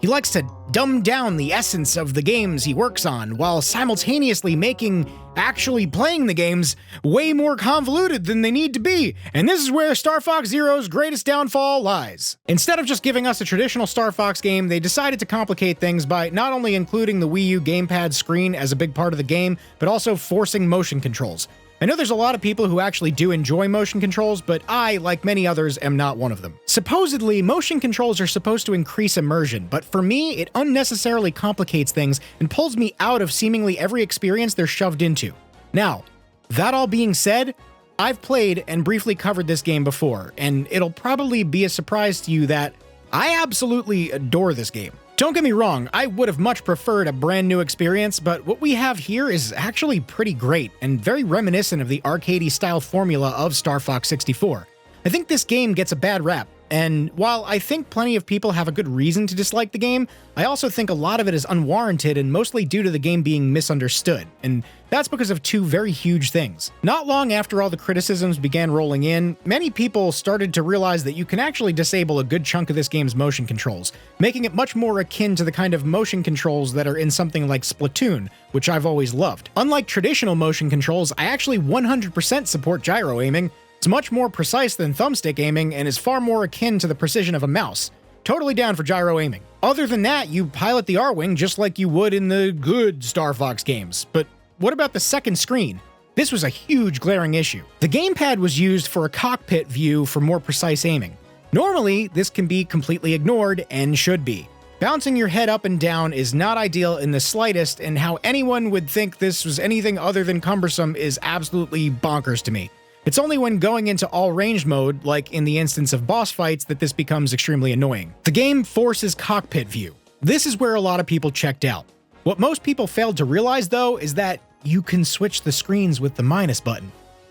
He likes to dumb down the essence of the games he works on, while simultaneously making actually playing the games way more convoluted than they need to be, and this is where Star Fox Zero's greatest downfall lies. Instead of just giving us a traditional Star Fox game, they decided to complicate things by not only including the Wii U gamepad screen as a big part of the game, but also forcing motion controls. I know there's a lot of people who actually do enjoy motion controls, but I, like many others, am not one of them. Supposedly, motion controls are supposed to increase immersion, but for me, it unnecessarily complicates things and pulls me out of seemingly every experience they're shoved into. Now, that all being said, I've played and briefly covered this game before, and it'll probably be a surprise to you that I absolutely adore this game. Don't get me wrong, I would have much preferred a brand new experience, but what we have here is actually pretty great and very reminiscent of the arcadey style formula of Star Fox 64. I think this game gets a bad rap, and while I think plenty of people have a good reason to dislike the game, I also think a lot of it is unwarranted and mostly due to the game being misunderstood, and that's because of two very huge things. Not long after all the criticisms began rolling in, many people started to realize that you can actually disable a good chunk of this game's motion controls, making it much more akin to the kind of motion controls that are in something like Splatoon, which I've always loved. Unlike traditional motion controls, I actually 100% support gyro aiming. It's much more precise than thumbstick aiming and is far more akin to the precision of a mouse. Totally down for gyro aiming. Other than that, you pilot the R-Wing just like you would in the good Star Fox games. But what about the second screen? This was a huge glaring issue. The gamepad was used for a cockpit view for more precise aiming. Normally, this can be completely ignored and should be. Bouncing your head up and down is not ideal in the slightest, and how anyone would think this was anything other than cumbersome is absolutely bonkers to me. It's only when going into all-range mode, like in the instance of boss fights, that this becomes extremely annoying. The game forces cockpit view. This is where a lot of people checked out. What most people failed to realize, though, is that you can switch the screens with the minus button.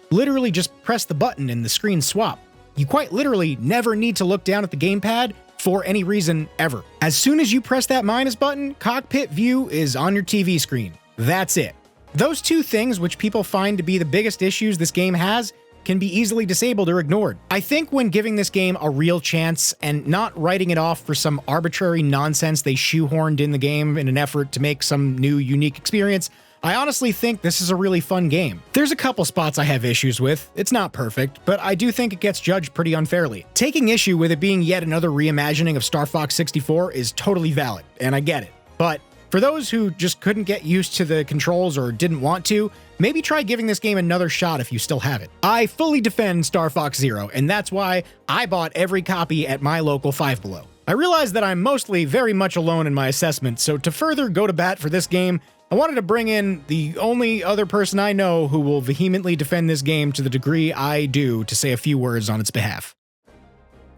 Literally just press the button and the screens swap. you quite literally never need to look down at the gamepad for any reason ever. As soon as you press that minus button, cockpit view is on your TV screen. That's it. Those two things, which people find to be the biggest issues this game has, can be easily disabled or ignored. I think when giving this game a real chance and not writing it off for some arbitrary nonsense they shoehorned in the game in an effort to make some new unique experience, I honestly think this is a really fun game. There's a couple spots I have issues with. It's not perfect, but I do think it gets judged pretty unfairly. Taking issue with it being yet another reimagining of Star Fox 64 is totally valid, and I get it. But for those who just couldn't get used to the controls or didn't want to, maybe try giving this game another shot if you still have it. I fully defend Star Fox Zero, and that's why I bought every copy at my local Five Below. I realize that I'm mostly very much alone in my assessment, so to further go to bat for this game, I wanted to bring in the only other person I know who will vehemently defend this game to the degree I do to say a few words on its behalf.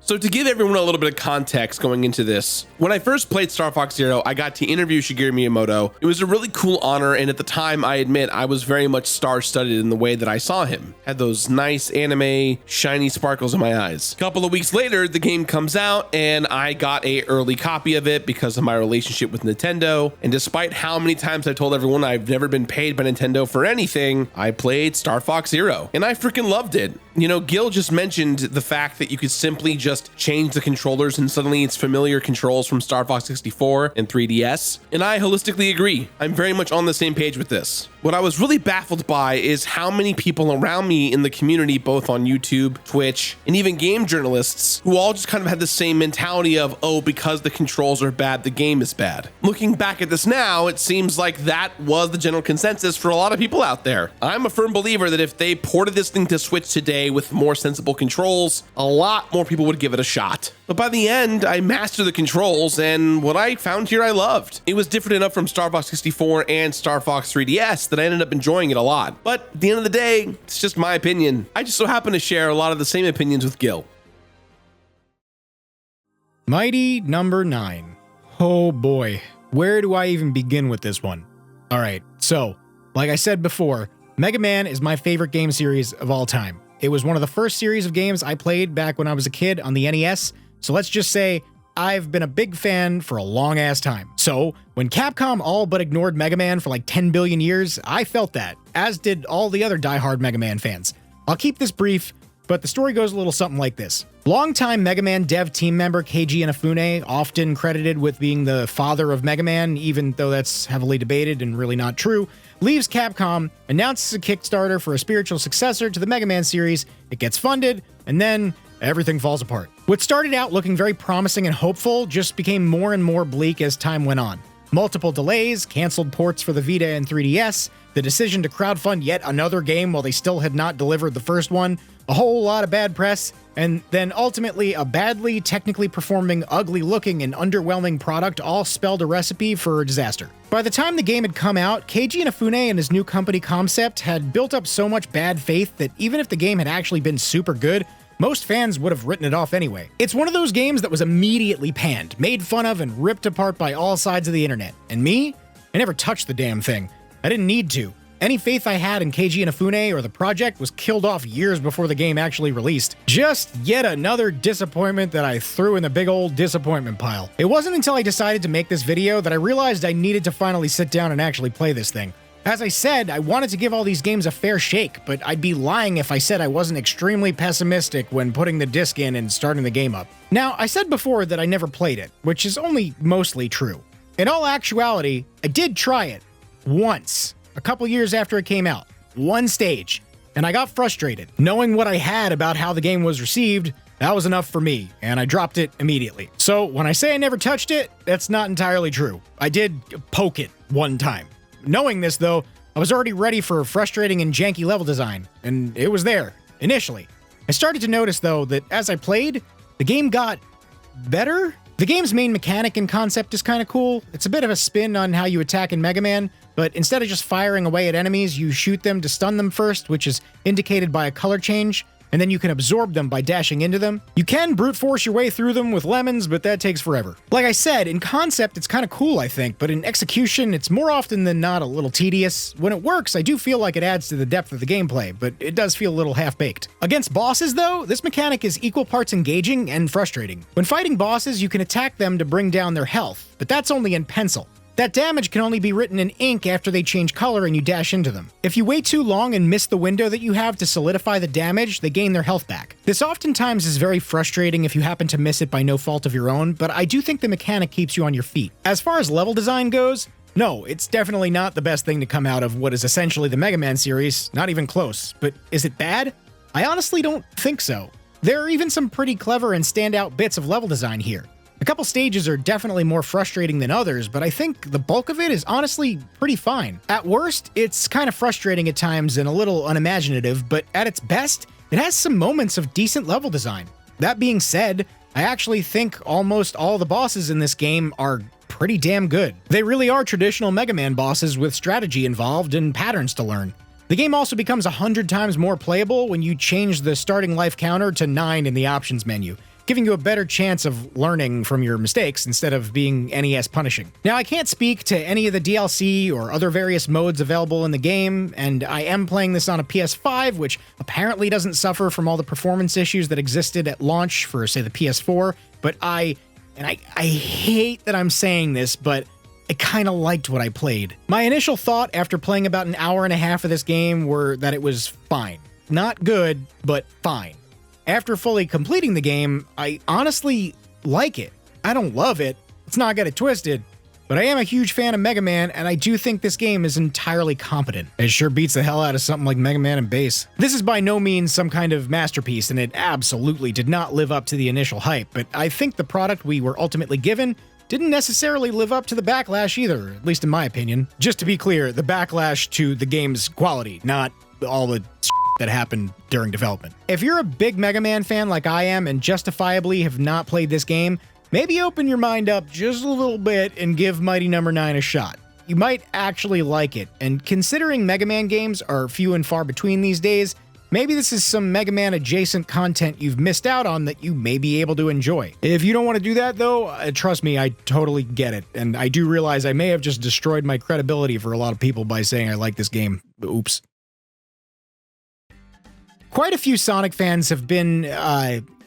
So to give everyone a little bit of context going into this, when I first played Star Fox Zero, I got to interview Shigeru Miyamoto. It was a really cool honor, and at the time, I admit, I was very much star-studded in the way that I saw him. Had those nice anime, shiny sparkles in my eyes. A couple of weeks later, the game comes out, and I got an early copy of it because of my relationship with Nintendo, and despite how many times I told everyone I've never been paid by Nintendo for anything, I played Star Fox Zero, and I freaking loved it. You know, Gil just mentioned the fact that you could simply just change the controllers and suddenly it's familiar controls from Star Fox 64 and 3DS, and I holistically agree. I'm very much on the same page with this. What I was really baffled by is how many people around me in the community, both on YouTube, Twitch, and even game journalists, who all just kind of had the same mentality of, oh, because the controls are bad, the game is bad. Looking back at this now, it seems like that was the general consensus for a lot of people out there. I'm a firm believer that if they ported this thing to Switch today with more sensible controls, a lot more people would give it a shot. But by the end, I mastered the controls, and what I found here I loved. It was different enough from Star Fox 64 and Star Fox 3DS that I ended up enjoying it a lot. But at the end of the day, it's just my opinion. I just so happen to share a lot of the same opinions with Gil. Mighty number 9. Oh boy, where do I even begin with this one? Alright, so, like I said before, Mega Man is my favorite game series of all time. It was one of the first series of games I played back when I was a kid on the NES, so let's just say I've been a big fan for a long ass time. So when Capcom all but ignored Mega Man for like 10 billion years, I felt that, as did all the other diehard Mega Man fans. I'll keep this brief, but the story goes a little something like this. Longtime Mega Man dev team member Keiji Inafune, often credited with being the father of Mega Man, even though that's heavily debated and really not true, leaves Capcom, announces a Kickstarter for a spiritual successor to the Mega Man series, it gets funded, and then everything falls apart. What started out looking very promising and hopeful just became more and more bleak as time went on. Multiple delays, canceled ports for the Vita and 3DS, the decision to crowdfund yet another game while they still had not delivered the first one, a whole lot of bad press, and then ultimately a badly technically performing, ugly looking, and underwhelming product all spelled a recipe for disaster. By the time the game had come out, Keiji Inafune and his new company Concept had built up so much bad faith that even if the game had actually been super good, most fans would have written it off anyway. It's one of those games that was immediately panned, made fun of, and ripped apart by all sides of the internet. And me? I never touched the damn thing. I didn't need to. Any faith I had in Keiji Inafune or the project was killed off years before the game actually released. Just yet another disappointment that I threw in the big old disappointment pile. It wasn't until I decided to make this video that I realized I needed to finally sit down and actually play this thing. As I said, I wanted to give all these games a fair shake, but I'd be lying if I said I wasn't extremely pessimistic when putting the disc in and starting the game up. Now, I said before that I never played it, which is only mostly true. In all actuality, I did try it. Once. A couple years after it came out. One stage. And I got frustrated. Knowing what I had about how the game was received, that was enough for me, and I dropped it immediately. So when I say I never touched it, that's not entirely true. I did poke it one time. Knowing this, though, I was already ready for frustrating and janky level design, and it was there, initially. I started to notice, though, that as I played, the game got better? The game's main mechanic and concept is kind of cool. It's a bit of a spin on how you attack in Mega Man, but instead of just firing away at enemies, you shoot them to stun them first, which is indicated by a color change. and then you can absorb them by dashing into them. You can brute force your way through them with lemons, but that takes forever. Like I said, in concept, it's kind of cool, I think, but in execution, it's more often than not a little tedious. When it works, I do feel like it adds to the depth of the gameplay, but it does feel a little half-baked. Against bosses, though, this mechanic is equal parts engaging and frustrating. When fighting bosses, you can attack them to bring down their health, but that's only in pencil. That damage can only be written in ink after they change color and you dash into them. If you wait too long and miss the window that you have to solidify the damage, they gain their health back. This oftentimes is very frustrating if you happen to miss it by no fault of your own, but I do think the mechanic keeps you on your feet. As far as level design goes, no, it's definitely not the best thing to come out of what is essentially the Mega Man series, not even close. But is it bad? I honestly don't think so. There are even some pretty clever and standout bits of level design here. A couple stages are definitely more frustrating than others, but I think the bulk of it is honestly pretty fine. At worst, it's kind of frustrating at times and a little unimaginative, but at its best, it has some moments of decent level design. That being said, I actually think almost all the bosses in this game are pretty damn good. They really are traditional Mega Man bosses with strategy involved and patterns to learn. The game also becomes 100 times more playable when you change the starting life counter to 9 in the options menu, giving you a better chance of learning from your mistakes instead of being NES punishing. Now, I can't speak to any of the DLC or other various modes available in the game, and I am playing this on a PS5, which apparently doesn't suffer from all the performance issues that existed at launch for, say, the PS4, but I hate that I'm saying this, but I kind of liked what I played. My initial thought after playing about an hour and a half of this game were that it was fine. Not good, but fine. After fully completing the game, I honestly like it. I don't love it, let's not get it twisted, but I am a huge fan of Mega Man, and I do think this game is entirely competent. It sure beats the hell out of something like Mega Man and Bass. This is by no means some kind of masterpiece, and it absolutely did not live up to the initial hype, but I think the product we were ultimately given didn't necessarily live up to the backlash either, at least in my opinion. Just to be clear, the backlash to the game's quality, not all the that happened during development. If you're a big Mega Man fan like I am and justifiably have not played this game, maybe open your mind up just a little bit and give Mighty No. 9 a shot. You might actually like it, and considering Mega Man games are few and far between these days, maybe this is some Mega Man adjacent content you've missed out on that you may be able to enjoy. If you don't want to do that though, trust me, I totally get it, and I do realize I may have just destroyed my credibility for a lot of people by saying I like this game. Oops. Quite a few Sonic fans have been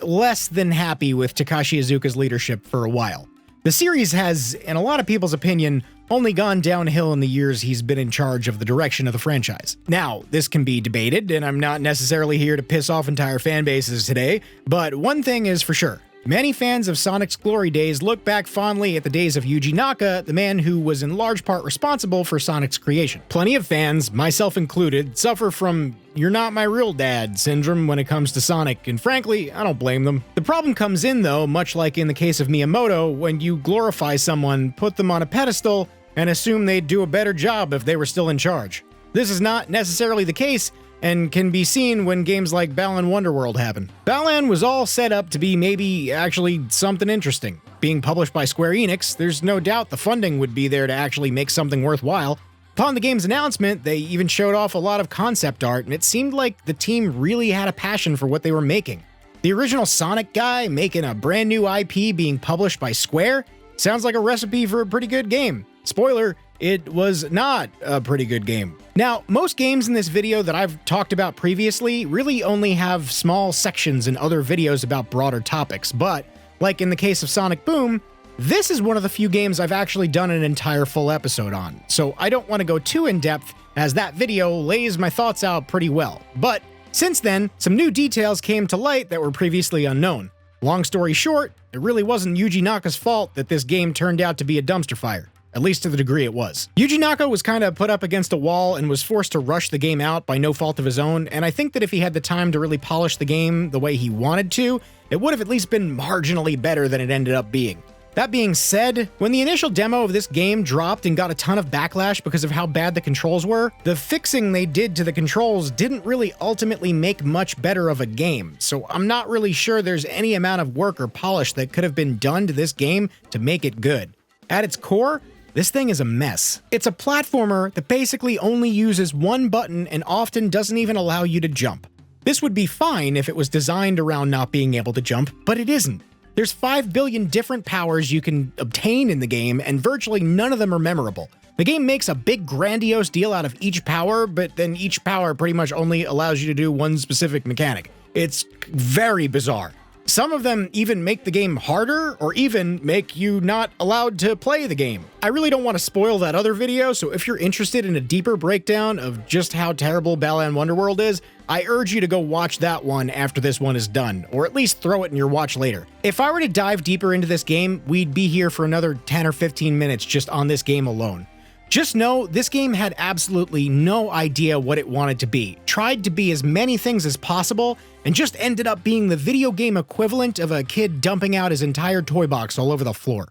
less than happy with Takashi Iizuka's leadership for a while. The series has, in a lot of people's opinion, only gone downhill in the years he's been in charge of the direction of the franchise. Now, this can be debated, and I'm not necessarily here to piss off entire fan bases today, but one thing is for sure. Many fans of Sonic's glory days look back fondly at the days of Yuji Naka, the man who was in large part responsible for Sonic's creation. Plenty of fans, myself included, suffer from "you're not my real dad" syndrome when it comes to Sonic, and frankly, I don't blame them. The problem comes in, though, much like in the case of Miyamoto, when you glorify someone, put them on a pedestal, and assume they'd do a better job if they were still in charge. This is not necessarily the case, and can be seen when games like Balan Wonderworld happen. Balan was all set up to be maybe actually something interesting. Being published by Square Enix, there's no doubt the funding would be there to actually make something worthwhile. Upon the game's announcement, they even showed off a lot of concept art, and it seemed like the team really had a passion for what they were making. The original Sonic guy making a brand new IP being published by Square sounds like a recipe for a pretty good game. Spoiler, it was not a pretty good game. Now, most games in this video that I've talked about previously really only have small sections in other videos about broader topics, but, like in the case of Sonic Boom, this is one of the few games I've actually done an entire full episode on, so I don't want to go too in-depth, as that video lays my thoughts out pretty well. But since then, some new details came to light that were previously unknown. Long story short, it really wasn't Yuji Naka's fault that this game turned out to be a dumpster fire. At least to the degree it was. Yuji Naka was kind of put up against a wall and was forced to rush the game out by no fault of his own, and I think that if he had the time to really polish the game the way he wanted to, it would have at least been marginally better than it ended up being. That being said, when the initial demo of this game dropped and got a ton of backlash because of how bad the controls were, the fixing they did to the controls didn't really ultimately make much better of a game, so I'm not really sure there's any amount of work or polish that could have been done to this game to make it good. At its core, this thing is a mess. It's a platformer that basically only uses one button and often doesn't even allow you to jump. This would be fine if it was designed around not being able to jump, but it isn't. There's 5 billion different powers you can obtain in the game, and virtually none of them are memorable. The game makes a big grandiose deal out of each power, but then each power pretty much only allows you to do one specific mechanic. It's very bizarre. Some of them even make the game harder, or even make you not allowed to play the game. I really don't want to spoil that other video, so if you're interested in a deeper breakdown of just how terrible Balan Wonderworld is, I urge you to go watch that one after this one is done, or at least throw it in your watch later. If I were to dive deeper into this game, we'd be here for another 10 or 15 minutes just on this game alone. Just know, this game had absolutely no idea what it wanted to be, tried to be as many things as possible, and just ended up being the video game equivalent of a kid dumping out his entire toy box all over the floor.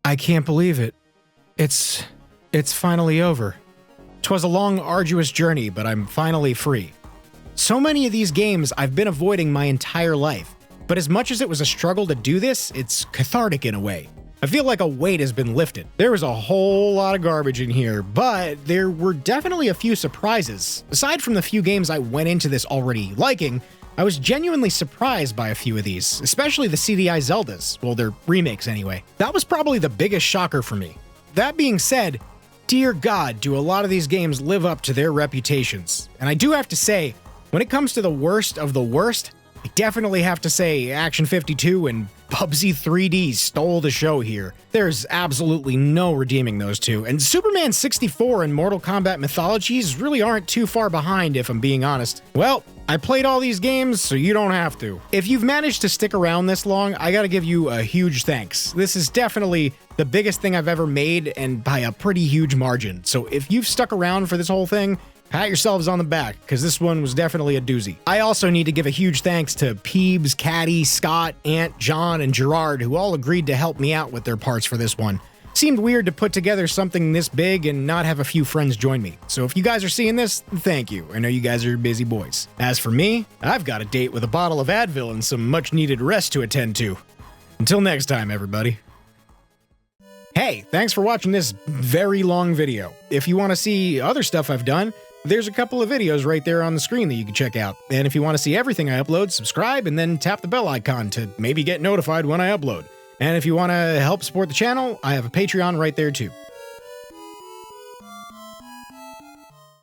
I can't believe it. It's finally over. 'Twas a long, arduous journey, but I'm finally free. So many of these games I've been avoiding my entire life, but as much as it was a struggle to do this, it's cathartic in a way. I feel like a weight has been lifted. There was a whole lot of garbage in here, but there were definitely a few surprises. Aside from the few games I went into this already liking, I was genuinely surprised by a few of these, especially the CDI Zeldas, well, they're remakes anyway. That was probably the biggest shocker for me. That being said, dear God, do a lot of these games live up to their reputations. And I do have to say, when it comes to the worst of the worst, I definitely have to say Action 52 and Bubsy 3D stole the show here. There's absolutely no redeeming those two, and Superman 64 and Mortal Kombat Mythologies really aren't too far behind if I'm being honest. Well, I played all these games, so you don't have to. If you've managed to stick around this long, I gotta give you a huge thanks. This is definitely the biggest thing I've ever made, and by a pretty huge margin. So if you've stuck around for this whole thing, pat yourselves on the back, because this one was definitely a doozy. I also need to give a huge thanks to Peebs, Caddy, Scott, Ant, John, and Gerard, who all agreed to help me out with their parts for this one. Seemed weird to put together something this big and not have a few friends join me. So if you guys are seeing this, thank you. I know you guys are busy boys. As for me, I've got a date with a bottle of Advil and some much needed rest to attend to. Until next time, everybody. Hey, thanks for watching this very long video. If you want to see other stuff I've done, there's a couple of videos right there on the screen that you can check out. And if you want to see everything I upload, subscribe and then tap the bell icon to maybe get notified when I upload. And if you want to help support the channel, I have a Patreon right there too.